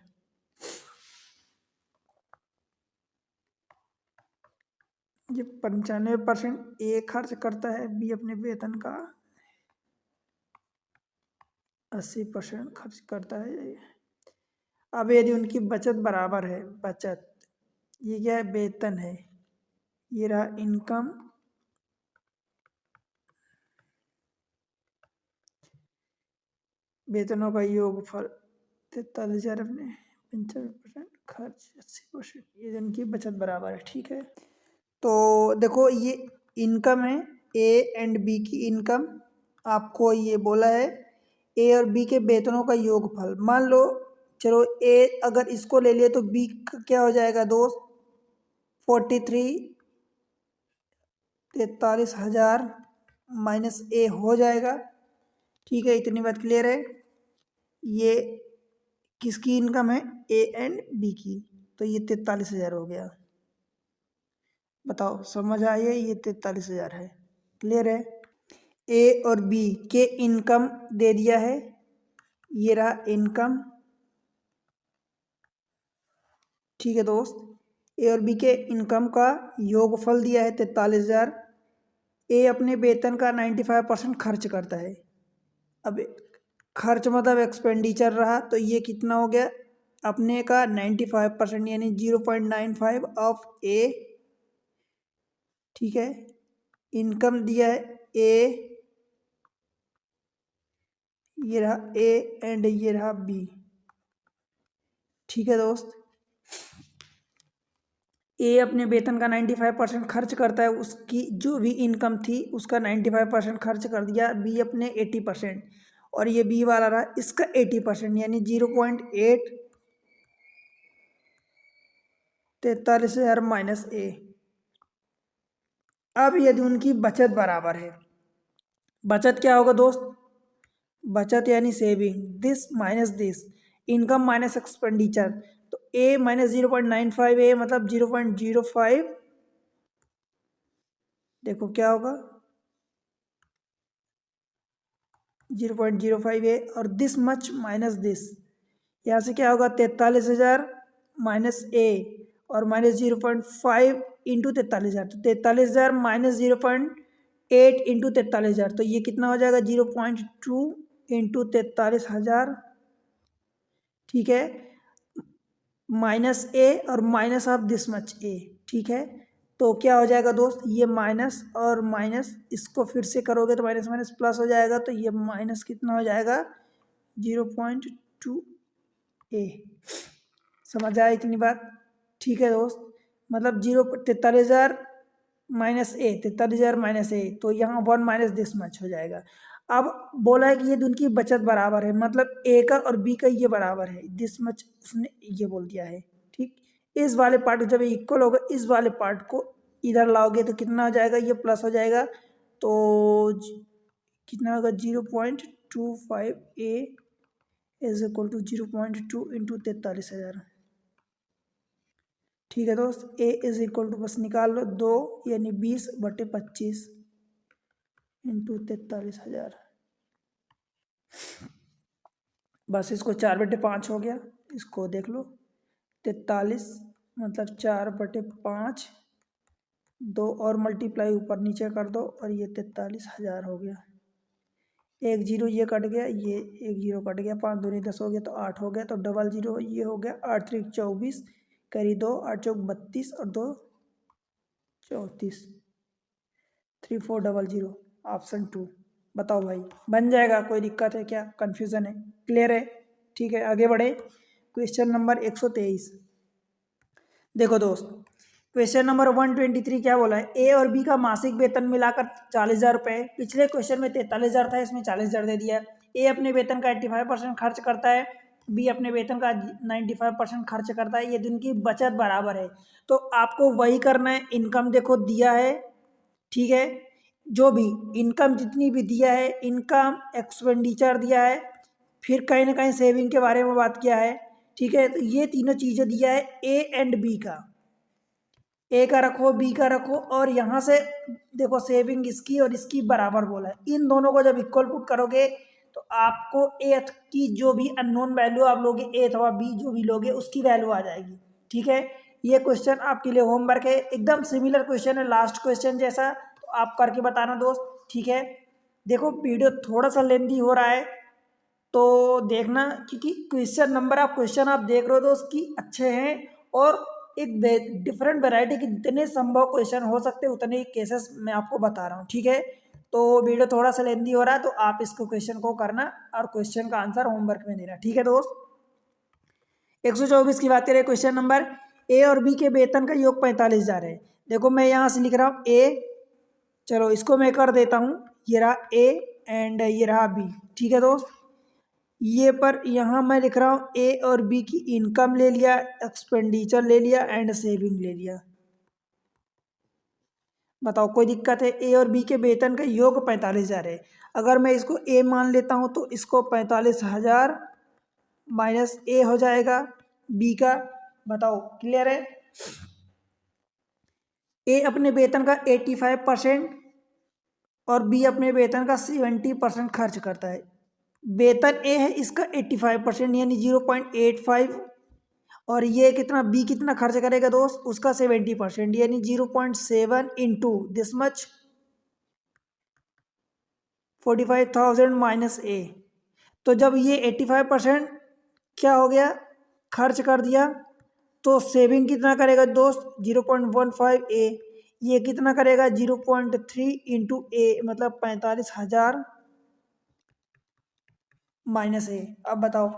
ये 95% ए खर्च करता है, बी अपने वेतन का 80% खर्च करता है। अब यदि उनकी बचत बराबर है, बचत, ये क्या है, वेतन है, ये रहा इनकम, वेतनों का योगफल 43,000 अपने 95% खर्च 80%, ये उनकी बचत बराबर है। ठीक है, तो देखो ये इनकम है, ए एंड बी की इनकम। आपको ये बोला है ए और बी के वेतनों का योगफल। मान लो, चलो ए अगर इसको ले लिए तो बी क्या हो जाएगा दोस्त, 43, 43,000 माइनस ए हो जाएगा। ठीक है, इतनी बात क्लियर है? ये किसकी इनकम है, ए एंड बी की, तो ये 43,000 हो गया। बताओ समझ आइए, ये 43,000 है। क्लियर है? ए और बी के इनकम दे दिया है, ये रहा इनकम। ठीक है दोस्त, ए और बी के इनकम का योगफल दिया है 43,000, ए अपने वेतन का 95% खर्च करता है। अब खर्च मतलब एक्सपेंडिचर रहा, तो ये कितना हो गया अपने का 95% यानी 0.95 ऑफ ए। ठीक है, इनकम दिया है ए, ये रहा ए एंड ये रहा बी। ठीक है दोस्त, ए अपने वेतन का 95% खर्च करता है, उसकी जो भी इनकम थी उसका 95% खर्च कर दिया, बी अपने 80%, और ये बी वाला रहा इसका 80% यानी 0.8 43,000 माइनस ए। अब यदि उनकी बचत बराबर है, बचत क्या होगा दोस्त, बचत यानी saving, this minus this, income minus expenditure, तो ए माइनस 0.95 ए मतलब 0.05, देखो क्या होगा 0.05 ए, और दिस मच माइनस दिस, यहाँ से क्या होगा 43,000 माइनस ए, और माइनस 0.5 इंटू 43,000, तो 43,000 माइनस 0.8 इंटू 43,000, तो ये कितना हो जाएगा 0.2 इंटू 43,000। ठीक है, माइनस ए और माइनस ऑफ दिस मच ए। ठीक है, तो क्या हो जाएगा दोस्त, ये माइनस और माइनस इसको फिर से करोगे तो माइनस माइनस प्लस हो जाएगा, तो ये माइनस कितना हो जाएगा 0.2 ए। समझ आया इतनी बात। ठीक है दोस्त, मतलब 43,000 माइनस ए, 43,000 माइनस ए, तो यहाँ 1 माइनस दिस मच हो जाएगा। अब बोला है कि ये उनकी बचत बराबर है, मतलब ए का और बी का ये बराबर है, दिस मच उसने ये बोल दिया है। ठीक, इस वाले पार्ट जब इक्वल होगा, इस वाले पार्ट को इधर लाओगे तो कितना हो जाएगा, ये प्लस हो जाएगा, तो कितना होगा 0.25 ए इज इक्वल टू 0.2 इंटू 43,000। ठीक है दोस्त, ए इज इक्वल टू बस निकाल लो 2 यानी 20/25 इंटू 43,000, बस इसको 4/5 हो गया, इसको देख लो 43 मतलब 4/5, 2 और मल्टीप्लाई ऊपर नीचे कर दो और ये 43,000 हो गया। एक जीरो ये कट गया, ये एक जीरो कट गया, 5 दूनी 10 हो गया तो 8 हो गया, तो डबल जीरो ये हो गया, 8 3 24 करी 2, 8 चौक 32 और 2 34, 3400, ऑप्शन 2। बताओ भाई बन जाएगा, कोई दिक्कत है क्या, कन्फ्यूज़न है, क्लियर है। ठीक है, आगे बढ़े, क्वेश्चन नंबर 123। देखो दोस्त, क्वेश्चन नंबर 123 क्या बोला है, ए और बी का मासिक वेतन मिलाकर 40,000 रुपये, पिछले क्वेश्चन में 43,000 था, इसमें 40,000 दे दिया। ए अपने वेतन का 85% खर्च करता है, बी अपने वेतन का 95% खर्च करता है, ये दिन की बचत बराबर है, तो आपको वही करना है। इनकम देखो दिया है, ठीक है, जो भी इनकम जितनी भी दिया है, इनकम एक्सपेंडिचर दिया है, फिर कहीं ना कहीं सेविंग के बारे में बात किया है। ठीक है, तो ये तीनों चीज़ें दिया है ए एंड बी का, ए का रखो बी का रखो, और यहाँ से देखो सेविंग इसकी और इसकी बराबर बोला है, इन दोनों को जब इक्वल पुट करोगे तो आपको ए की जो भी अननोन वैल्यू आप लोगे, ए अथवा बी जो भी लोगे उसकी वैल्यू आ जाएगी। ठीक है, ये क्वेश्चन आपके लिए होमवर्क है, एकदम सिमिलर क्वेश्चन है लास्ट क्वेश्चन जैसा, तो आप करके बताना दोस्त। ठीक है, देखो वीडियो थोड़ा सा लेंदी हो रहा है तो देखना, क्योंकि क्वेश्चन आप देख रहे हो दोस्त कि अच्छे हैं, और एक डिफरेंट वैरायटी के जितने संभव क्वेश्चन हो सकते उतने केसेस मैं आपको बता रहा हूँ। ठीक है, तो वीडियो थोड़ा सा लेंदी हो रहा है तो आप इसको क्वेश्चन को करना और क्वेश्चन का आंसर होमवर्क में देना। ठीक है दोस्त, 124 की बात करें, क्वेश्चन नंबर, ए और बी के वेतन का योग 45,000 है। देखो मैं यहाँ से लिख रहा हूँ ए, चलो इसको मैं कर देता हूँ, ये रहा ए एंड ये रहा बी। ठीक है दोस्त, ये पर यहाँ मैं लिख रहा हूँ ए और बी की इनकम ले लिया, एक्सपेंडिचर ले लिया एंड सेविंग ले लिया। बताओ कोई दिक्कत है, ए और बी के वेतन का योग 45,000 है, अगर मैं इसको ए मान लेता हूँ तो इसको 45,000 माइनस ए हो जाएगा बी का। बताओ क्लियर है, ए अपने वेतन का 85% और बी अपने वेतन का 70% खर्च करता है। वेतन ए है इसका 85% यानी 0.85, और ये कितना बी कितना खर्च करेगा दोस्त, उसका 70% यानी 0.7 इंटू दिस मच 45,000 माइनस ए। तो जब ये 85% क्या हो गया, खर्च कर दिया, तो सेविंग कितना करेगा दोस्त, 0.15 ए। ये कितना करेगा, 0.3 इंटू ए, मतलब 45,000 माइनस ए। अब बताओ,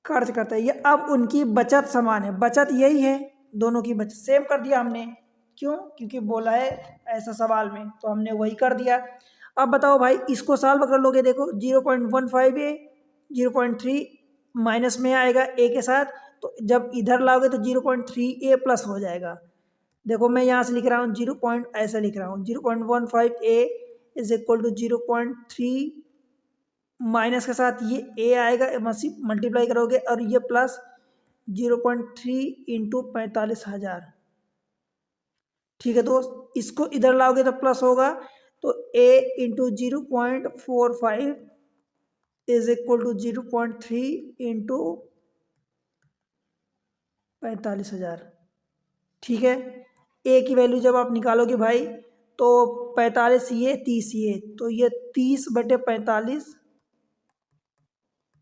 खर्च करता है ये। अब उनकी बचत समान है, बचत यही है, दोनों की बचत सेम कर दिया हमने। क्यों, क्योंकि बोला है ऐसा सवाल में, तो हमने वही कर दिया। अब बताओ भाई, इसको सॉल्व कर लोगे, देखो 0.15 ए, 0.3 माइनस में आएगा ए के साथ, तो जब इधर लाओगे तो 0.3 ए प्लस हो जाएगा। देखो मैं यहाँ से लिख रहा हूँ 0. ऐसा लिख रहा हूँ 0.15 ए इज इक्वल टू 0.3 माइनस के साथ ये ए आएगा, मल्टीप्लाई करोगे, और ये प्लस 0.3 इंटू 45,000। ठीक है दोस्त, इसको इधर लाओगे तो प्लस होगा, तो A into 0.45 is equal to 0.3 into 45,000। ठीक है, ए की वैल्यू जब आप निकालोगे भाई, तो 45 ये 30 ये, तो ये 30/45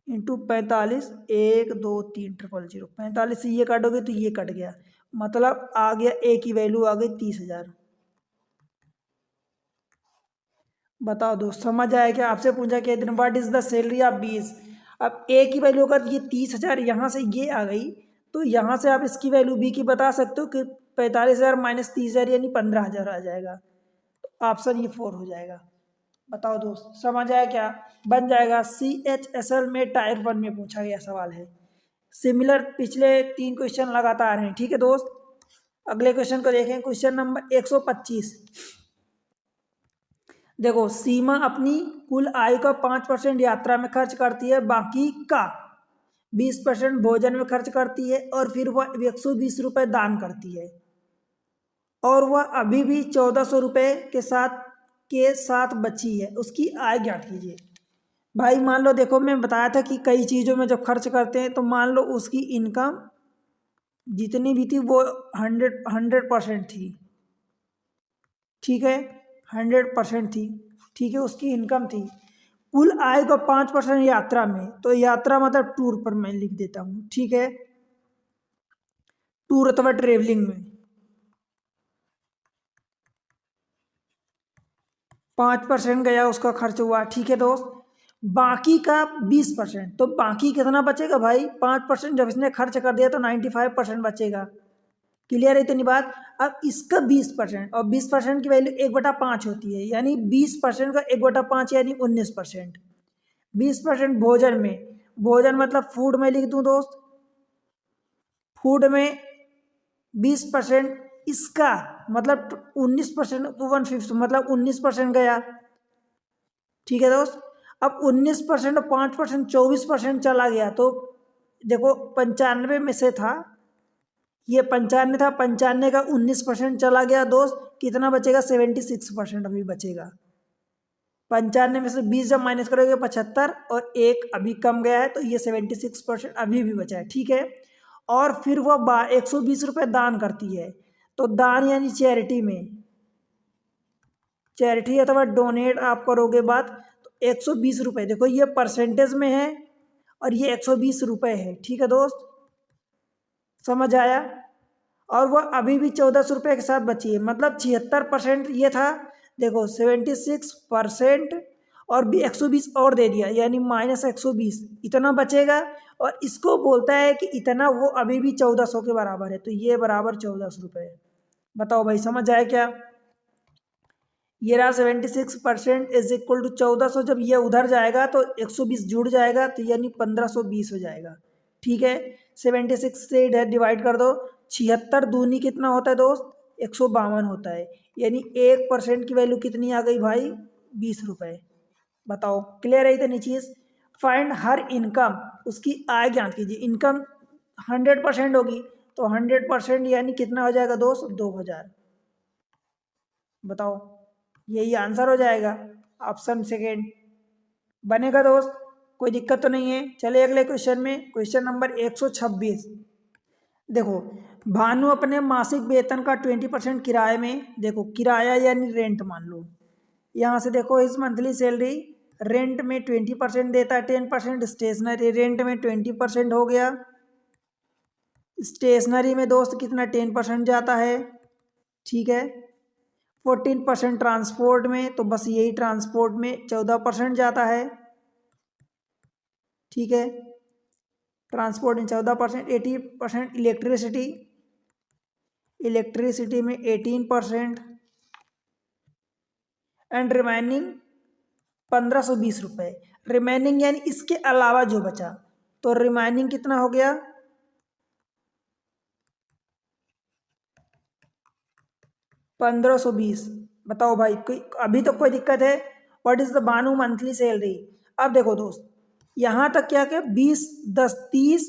इंटू 45, 1 2 3 000। 45 से ये काटोगे तो ये कट गया, मतलब आ गया ए की वैल्यू आ गई 30,000। बताओ दोस्त, समझ आया क्या? आपसे पूछा क्या दिन what is the salary of 20। अब ए की वैल्यू अगर ये 30,000 यहाँ से ये आ गई, तो यहाँ से आप इसकी वैल्यू बी की बता सकते हो कि 45,000 माइनस 30,000 यानी 15,000 आ जाएगा। तो ऑप्शन ये 4 हो जाएगा। बताओ दोस्त, समझ आया क्या? बन जाएगा। CHSL में टायर 1 में पूछा गया सवाल है। सिमिलर पिछले 3 क्वेश्चन लगातार हैं। ठीक है दोस्त, अगले क्वेश्चन को देखें। Question number 125। देखो, सीमा अपनी कुल आय का 5% यात्रा में खर्च करती है, बाकी का 20% भोजन में खर्च करती है, और फिर वह 120 रुपये दान करती है, और वह अभी भी 1400 रुपये के साथ बची है। उसकी आय ज्ञात कीजिए। भाई मान लो, देखो मैं बताया था कि कई चीज़ों में जब खर्च करते हैं, तो मान लो उसकी इनकम जितनी भी थी वो 100% थी। ठीक है, 100% थी। ठीक है, उसकी इनकम थी। कुल आय का 5% यात्रा में, तो यात्रा मतलब टूर पर मैं लिख देता हूँ। ठीक है, टूर अथवा ट्रेवलिंग में 5% गया, उसका खर्च हुआ। ठीक है दोस्त, बाकी का 20%, तो बाकी कितना बचेगा भाई? 5% जब इसने खर्च कर दिया तो 95% बचेगा। क्लियर है इतनी बात? अब इसका 20%, और 20% की वैल्यू 1/5 होती है, यानी 20% का 1/5 यानी 19%। 20% भोजन में, भोजन मतलब फूड में लिख दूं दोस्त, फूड में 20% इसका मतलब 19%, 1/5 मतलब 19% गया। ठीक है दोस्त, अब 19% और 5% 24% चला गया, तो देखो 95 में से था, ये 95 था, 95 का 19% चला गया दोस्त, कितना बचेगा? 76% अभी बचेगा। 95 में से 20 जब माइनस करोगे 75, और एक अभी कम गया है, तो ये 76% अभी भी बचा है। ठीक है, और फिर वह 120 रुपये दान करती है, तो दान यानी चैरिटी में, चैरिटी अथवा डोनेट आप करोगे बात, तो 120 रुपये, देखो ये परसेंटेज में है, और ये 120 रुपये है। ठीक है दोस्त, समझ आया? और वह अभी भी 1400 रुपये के साथ बची है, मतलब 76% ये था। देखो 76% और भी 120 और दे दिया, यानी -120, इतना बचेगा। और इसको बोलता है कि इतना, वो अभी भी 1400 के बराबर है, तो ये बराबर 1400 रुपये। बताओ भाई, समझ आया क्या? ये रहा 76% इज इक्वल टू 1400, जब ये उधर जाएगा तो 120 जुड़ जाएगा, तो यानी 1520 हो जाएगा। ठीक है, 76 से इधर डिवाइड कर दो, 76 दूनी कितना होता है दोस्त? 152 होता है, यानी 1% की वैल्यू कितनी आ गई भाई? 20 रुपये। बताओ, क्लियर है इतनी चीज़? फाइंड हर इनकम, उसकी आय ज्ञात कीजिए। इनकम 100% होगी, तो 100% यानी कितना हो जाएगा दोस्त? 2000। बताओ, यही आंसर हो जाएगा, ऑप्शन सेकेंड बनेगा दोस्त। कोई दिक्कत तो नहीं है? चलिए अगले क्वेश्चन में, क्वेश्चन नंबर 126। देखो, भानु अपने मासिक वेतन का 20% किराए में, देखो किराया यानी रेंट मान लो, यहाँ से देखो इस मंथली सैलरी, रेंट में 20% देता है, 10% स्टेशनरी, रेंट में 20% हो गया, स्टेशनरी में दोस्त कितना 10% जाता है, ठीक है। 14% ट्रांसपोर्ट में, तो बस यही ट्रांसपोर्ट में 14% जाता है, ठीक है। ट्रांसपोर्ट में 14%, 80% इलेक्ट्रिसिटी, इलेक्ट्रिसिटी में 18%, एंड रिमाइनिंग 1520 रुपये। रिमाइनिंग यानी इसके अलावा जो बचा, तो रिमाइनिंग कितना हो गया 1520। बताओ भाई, कोई अभी तो कोई दिक्कत है? What is the Banu monthly salary? अब देखो दोस्त, यहाँ तक क्या क्या 20 10 30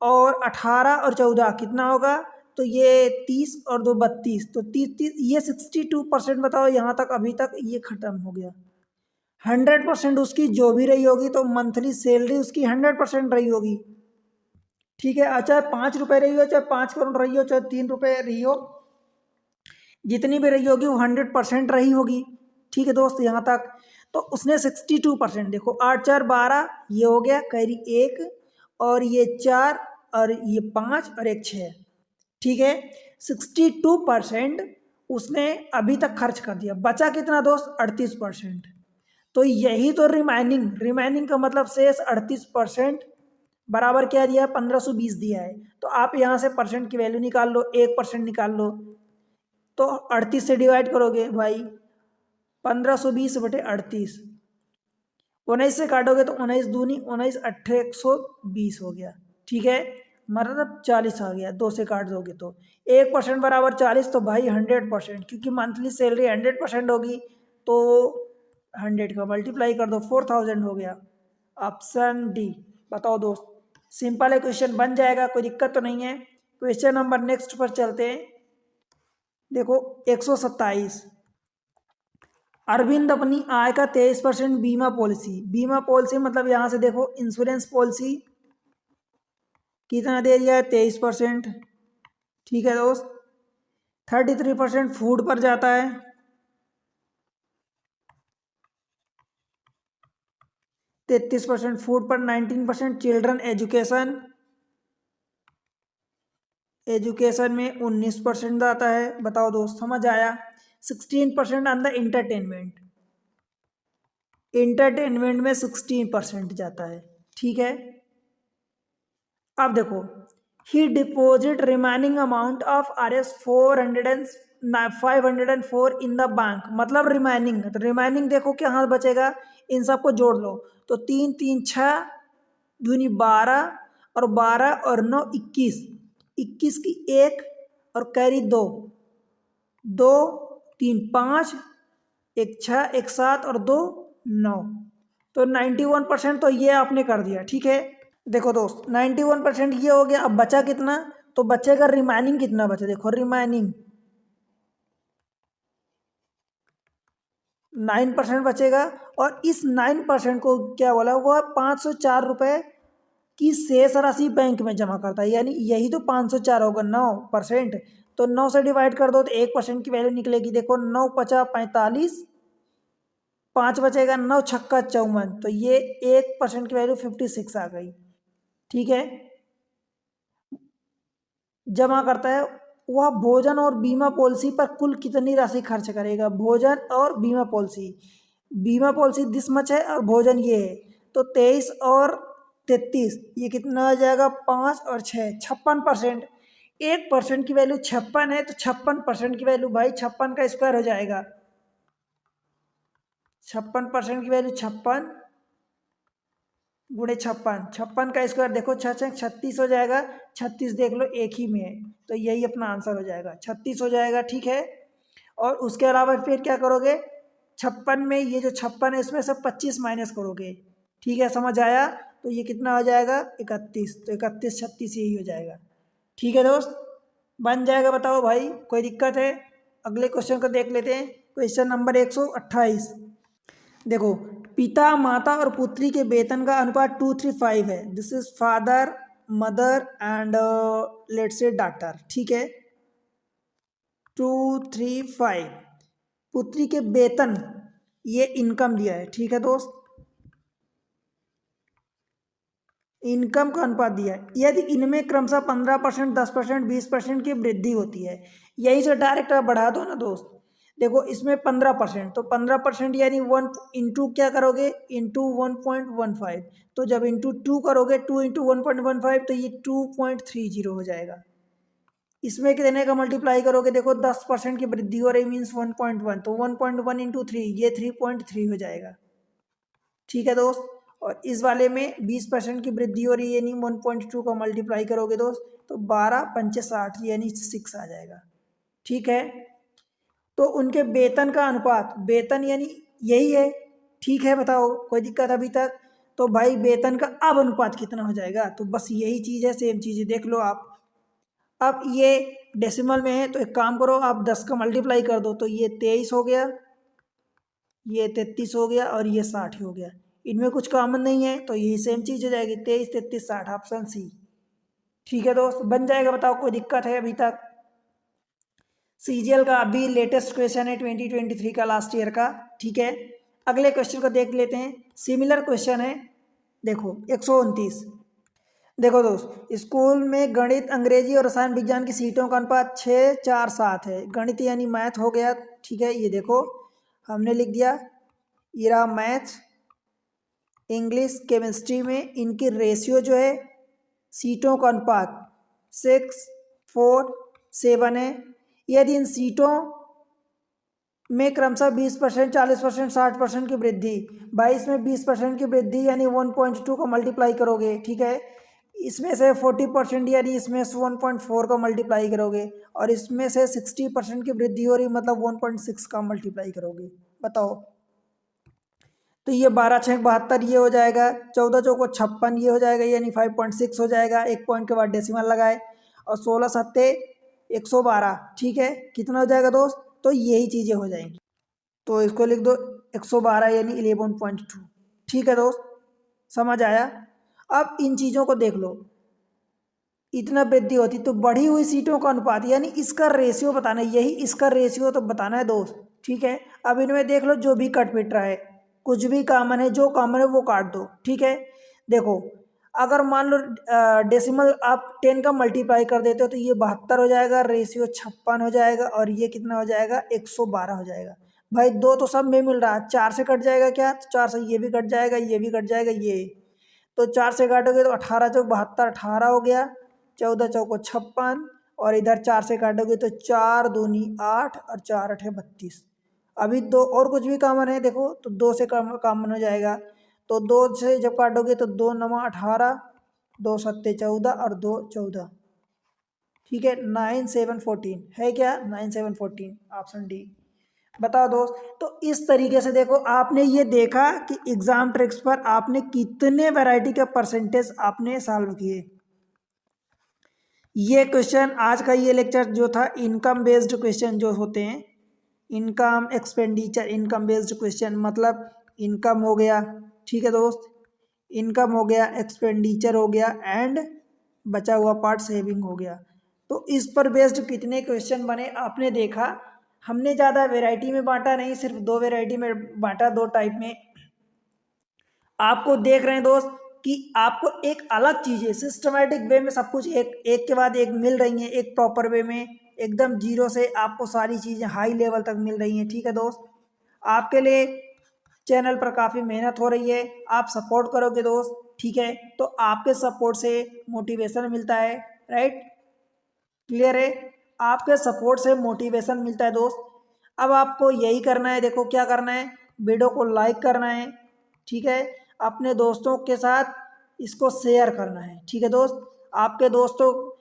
और 18 और 14 कितना होगा, तो ये 30 और 2 32, तो 30 ये 62%। बताओ यहाँ तक अभी तक ये खत्म हो गया। 100% उसकी जो भी रही होगी, तो मंथली सैलरी उसकी 100% रही होगी, ठीक है। चाहे 5 रुपये रही हो, चाहे 5 करोड़ रही हो, चाहे 3 रुपये रही हो, जितनी भी रही होगी वो 100% रही होगी, ठीक है दोस्त। यहाँ तक तो उसने 62%, देखो 8 4 12, ये हो गया कैरी 1, और ये 4, और ये 5, और एक 6, ठीक है। 62% उसने अभी तक खर्च कर दिया, बचा कितना दोस्त 38%। तो यही तो रिमाइनिंग, रिमाइनिंग का मतलब शेष 38% बराबर क्या दिया है 1520 दिया है। तो आप यहाँ से परसेंट की वैल्यू निकाल लो, 1% निकाल लो, तो 38 से डिवाइड करोगे भाई, 1520/38, 19 से काटोगे तो 19 दूनी 19 अट्ठे 120 हो गया, ठीक है। मतलब 40 आ गया, 2 से काट दोगे तो 1% बराबर 40, तो भाई 100%, क्योंकि मंथली सैलरी 100% होगी, तो 100 का मल्टीप्लाई कर दो, 4000 हो गया। Option D. बताओ दोस्त, सिंपल है, क्वेश्चन बन जाएगा, कोई दिक्कत तो नहीं है। क्वेश्चन नंबर नेक्स्ट पर चलते हैं। देखो 127, अरविंद अपनी आय का 23% बीमा पॉलिसी, बीमा पॉलिसी मतलब यहाँ से देखो इंश्योरेंस पॉलिसी कितना दे दिया है 23%, ठीक है दोस्त। 33% फूड पर जाता है, 33% फूड पर, 19% चिल्ड्रन एजुकेशन, एजुकेशन में 19% आता है। बताओ दोस्त, समझ आया। 16% अंदर इंटरटेनमेंट, इंटरटेनमेंट में 16% जाता है, ठीक है। अब देखो, he deposit remaining amount of RS 504 in the bank, मतलब रिमेनिंग, तो रिमेनिंग देखो क्या हाथ बचेगा, इन सबको जोड़ लो, तो 3 3 6 दूनी 12, और 12 और 9 21, 21 की 1 और कैरी 2, 2 3 5, 1 6 1 7 और 2 9, तो 91% तो ये आपने कर दिया, ठीक है। देखो दोस्त 91% ये हो गया, अब बचा कितना, तो बचेगा रिमाइनिंग, कितना बचा देखो, रिमाइनिंग 9% बचेगा, और इस 9% को क्या बोला, वो 504 रुपये की शेष राशि बैंक में जमा करता है, यानी यही तो 504 होगा 9%, तो 9 से डिवाइड कर दो तो 1% की वैल्यू निकलेगी। देखो 9 पचा 45, 5 बचेगा, 9 छक्का 54, तो ये 1% की वैल्यू 56 आ गई, ठीक है। जमा करता है, वह भोजन और बीमा पॉलिसी पर कुल कितनी राशि खर्च करेगा, भोजन और बीमा पॉलिसी, बीमा पॉलिसी दिस मच है और भोजन ये है, तो 23 और 33, ये कितना आ जाएगा 5 और 6, 56%। 1% की वैल्यू 56 है, तो 56% की वैल्यू भाई 56 का स्क्वायर हो जाएगा, 56% की वैल्यू 56 गुणे 56, 56 का स्क्वायर देखो 6 36 हो जाएगा, 36 देख लो एक ही में है, तो यही अपना आंसर हो जाएगा, 36 हो जाएगा, ठीक है। और उसके अलावा फिर क्या करोगे, 56 में ये जो 56 है इसमें से 25 माइनस करोगे, ठीक है, समझ आया। तो ये कितना हो जाएगा 31, तो 31 36 यही हो जाएगा, ठीक है दोस्त, बन जाएगा। बताओ भाई, कोई दिक्कत है? अगले क्वेश्चन को देख लेते हैं। क्वेश्चन नंबर 128, देखो पिता माता और पुत्री के वेतन का अनुपात 2:3:5 है, this is father mother and let's say daughter, ठीक है। 2:3:5 पुत्री के वेतन, ये इनकम दिया है, ठीक है दोस्त, इनकम का अनुपात दिया है। यदि इनमें क्रमशः 15%, 10%, 20% की वृद्धि होती है, यहीं से डायरेक्ट आप बढ़ा दो ना दोस्त। देखो इसमें 15%, तो 15% यानी 1 इंटू क्या करोगे, इंटू 1.15। तो जब इंटू 2 करोगे, 2 इंटू 1.15, तो ये 2.30 हो जाएगा। इसमें कितने का मल्टीप्लाई करोगे, देखो 10% की वृद्धि हो रही मीन्स 1.1, तो 1.1 इंटू 3 ये 3.3 हो जाएगा, ठीक है दोस्त। और इस वाले में 20% की वृद्धि हो रही है यानी 1.2 का मल्टीप्लाई करोगे दोस्त, तो 12×5 = 60 यानी 6 आ जाएगा, ठीक है। तो उनके वेतन का अनुपात, वेतन यानी यही है, ठीक है। बताओ कोई दिक्कत अभी तक? तो भाई वेतन का अब अनुपात कितना हो जाएगा, तो बस यही चीज़ है, सेम चीज़ देख लो आप। अब ये डेसिमल में है तो एक काम करो, आप 10 का मल्टीप्लाई कर दो, तो ये 23 हो गया, ये 33 हो गया और ये 60 हो गया। इनमें कुछ कॉमन नहीं है तो यही सेम चीज़ हो जाएगी, 23, 33, 60, ऑप्शन सी, ठीक है दोस्त, बन जाएगा। बताओ कोई दिक्कत है अभी तक? सीजीएल का अभी लेटेस्ट क्वेश्चन है 2023 का, लास्ट ईयर का, ठीक है। अगले क्वेश्चन को देख लेते हैं, सिमिलर क्वेश्चन है, देखो 129। देखो दोस्त, स्कूल में गणित, अंग्रेजी और रसायन विज्ञान की सीटों का अनुपात 6:4:7 है। गणित यानी मैथ हो गया, ठीक है, ये देखो हमने लिख दिया, ये रहा मैथ, इंग्लिश, केमिस्ट्री में इनकी रेशियो जो है, सीटों का अनुपात 6:4:7 है। यदि इन सीटों में क्रमशः 20%, 40%, 60% की वृद्धि, भाई इसमें 20% की वृद्धि यानी 1.2 का मल्टीप्लाई करोगे, ठीक है। इसमें से 40% यानी इसमें से 1.4 का मल्टीप्लाई करोगे, और इसमें से 60% की वृद्धि हो रही मतलब 1.6 का मल्टीप्लाई करोगे। बताओ, तो ये 12×6 = 72 ये हो जाएगा, 14×4 = 56 ये हो जाएगा, यानी 5.6 हो जाएगा, एक पॉइंट के बाद डेसिमल लगाए, और 16×7 = 112, ठीक है, कितना हो जाएगा दोस्त, तो यही चीज़ें हो जाएंगी, तो इसको लिख दो 112 यानी 11.2, ठीक है दोस्त, समझ आया। अब इन चीज़ों को देख लो, इतना वृद्धि होती तो बढ़ी हुई सीटों का अनुपात यानी इसका रेशियो बताना है, यही इसका रेशियो तो बताना है दोस्त, ठीक है। अब इनमें देख लो जो भी कट पिट रहा है, कुछ भी कॉमन है, जो कॉमन है वो काट दो, ठीक है। देखो अगर मान लो डेसिमल आप 10 का मल्टीप्लाई कर देते हो तो ये 72 हो जाएगा, रेशियो 56 हो जाएगा, और ये कितना हो जाएगा, 112 हो जाएगा। भाई दो तो सब में मिल रहा है, 4 से कट जाएगा क्या, तो 4 से ये भी कट जाएगा, ये भी कट जाएगा, ये तो 4 से काटोगे तो 18×4 = 72, 18 हो गया, 14×4 = 56, और इधर 4 से काटोगे तो 4 दूनी 8 और 4 × 8 = 32। अभी दो और कुछ भी कॉमन है, देखो तो 2 से कॉमन हो जाएगा, तो 2 से जब काटोगे तो 2×9 = 18, 2×7 = 14 और 2×14, ठीक है, 9×7 = 14 है क्या, 9×7 = 14, ऑप्शन डी। बताओ दोस्त, तो इस तरीके से देखो आपने ये देखा कि एग्जाम ट्रिक्स पर आपने कितने वैरायटी के परसेंटेज आपने सॉल्व किए। ये क्वेश्चन आज का ये लेक्चर जो था, इनकम बेस्ड क्वेश्चन जो होते हैं, income expenditure, income based question मतलब इनकम हो गया, ठीक है दोस्त, इनकम हो गया, एक्सपेंडिचर हो गया, एंड बचा हुआ पार्ट सेविंग हो गया। तो इस पर बेस्ड कितने क्वेश्चन बने आपने देखा। हमने ज़्यादा वैरायटी में बांटा नहीं, सिर्फ 2 वैरायटी में बांटा, 2 टाइप में। आपको देख रहे हैं दोस्त कि आपको एक अलग चीज़ें सिस्टमेटिक वे में सब कुछ एक एक के बाद एक मिल रही हैं, एक प्रॉपर वे में, एकदम जीरो से आपको सारी चीज़ें हाई लेवल तक मिल रही हैं, ठीक है दोस्त। आपके लिए चैनल पर काफ़ी मेहनत हो रही है, आप सपोर्ट करोगे दोस्त, ठीक है, तो आपके सपोर्ट से मोटिवेशन मिलता है, राइट, क्लियर है, आपके सपोर्ट से मोटिवेशन मिलता है दोस्त। अब आपको यही करना है, देखो क्या करना है, वीडियो को लाइक करना है, ठीक है, अपने दोस्तों के साथ इसको शेयर करना है, ठीक है दोस्त। आपके दोस्तों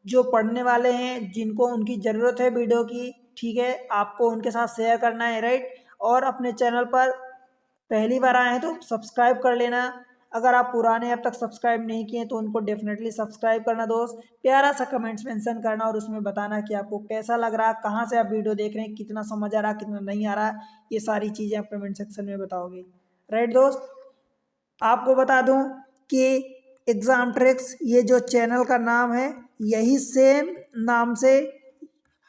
जो पढ़ने वाले हैं, जिनको उनकी ज़रूरत है वीडियो की, ठीक है, आपको उनके साथ शेयर करना है, राइट। और अपने चैनल पर पहली बार आए हैं तो सब्सक्राइब कर लेना। अगर आप पुराने अब तक सब्सक्राइब नहीं किए तो उनको डेफिनेटली सब्सक्राइब करना दोस्त। प्यारा सा कमेंट्स मेंशन करना और उसमें बताना कि आपको कैसा लग रहा है, कहाँ से आप वीडियो देख रहे हैं, कितना समझ आ रहा है, कितना नहीं आ रहा है, ये सारी चीज़ें आप कमेंट सेक्शन में बताओगे, राइट दोस्त। आपको बता दूं कि एग्ज़ाम ट्रिक्स ये जो चैनल का नाम है, यही सेम नाम से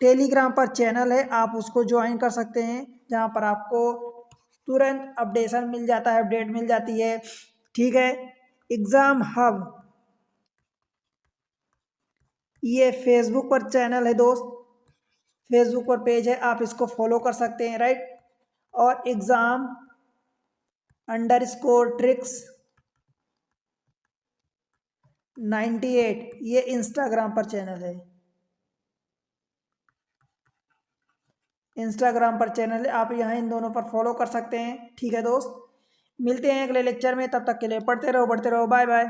टेलीग्राम पर चैनल है, आप उसको ज्वाइन कर सकते हैं, जहाँ पर आपको तुरंत अपडेशन मिल जाता है, अपडेट मिल जाती है। ठीक है। एग्ज़ाम हब, ये फेसबुक पर चैनल है दोस्त, फेसबुक पर पेज है, आप इसको फॉलो कर सकते हैं, राइट। और एग्ज़ाम अंडरस्कोर ट्रिक्स 98, ये इंस्टाग्राम पर चैनल है, इंस्टाग्राम पर चैनल है, आप यहाँ इन दोनों पर फॉलो कर सकते हैं। ठीक है दोस्त, मिलते हैं अगले लेक्चर में, तब तक के लिए पढ़ते रहो, बढ़ते रहो, बाय बाय।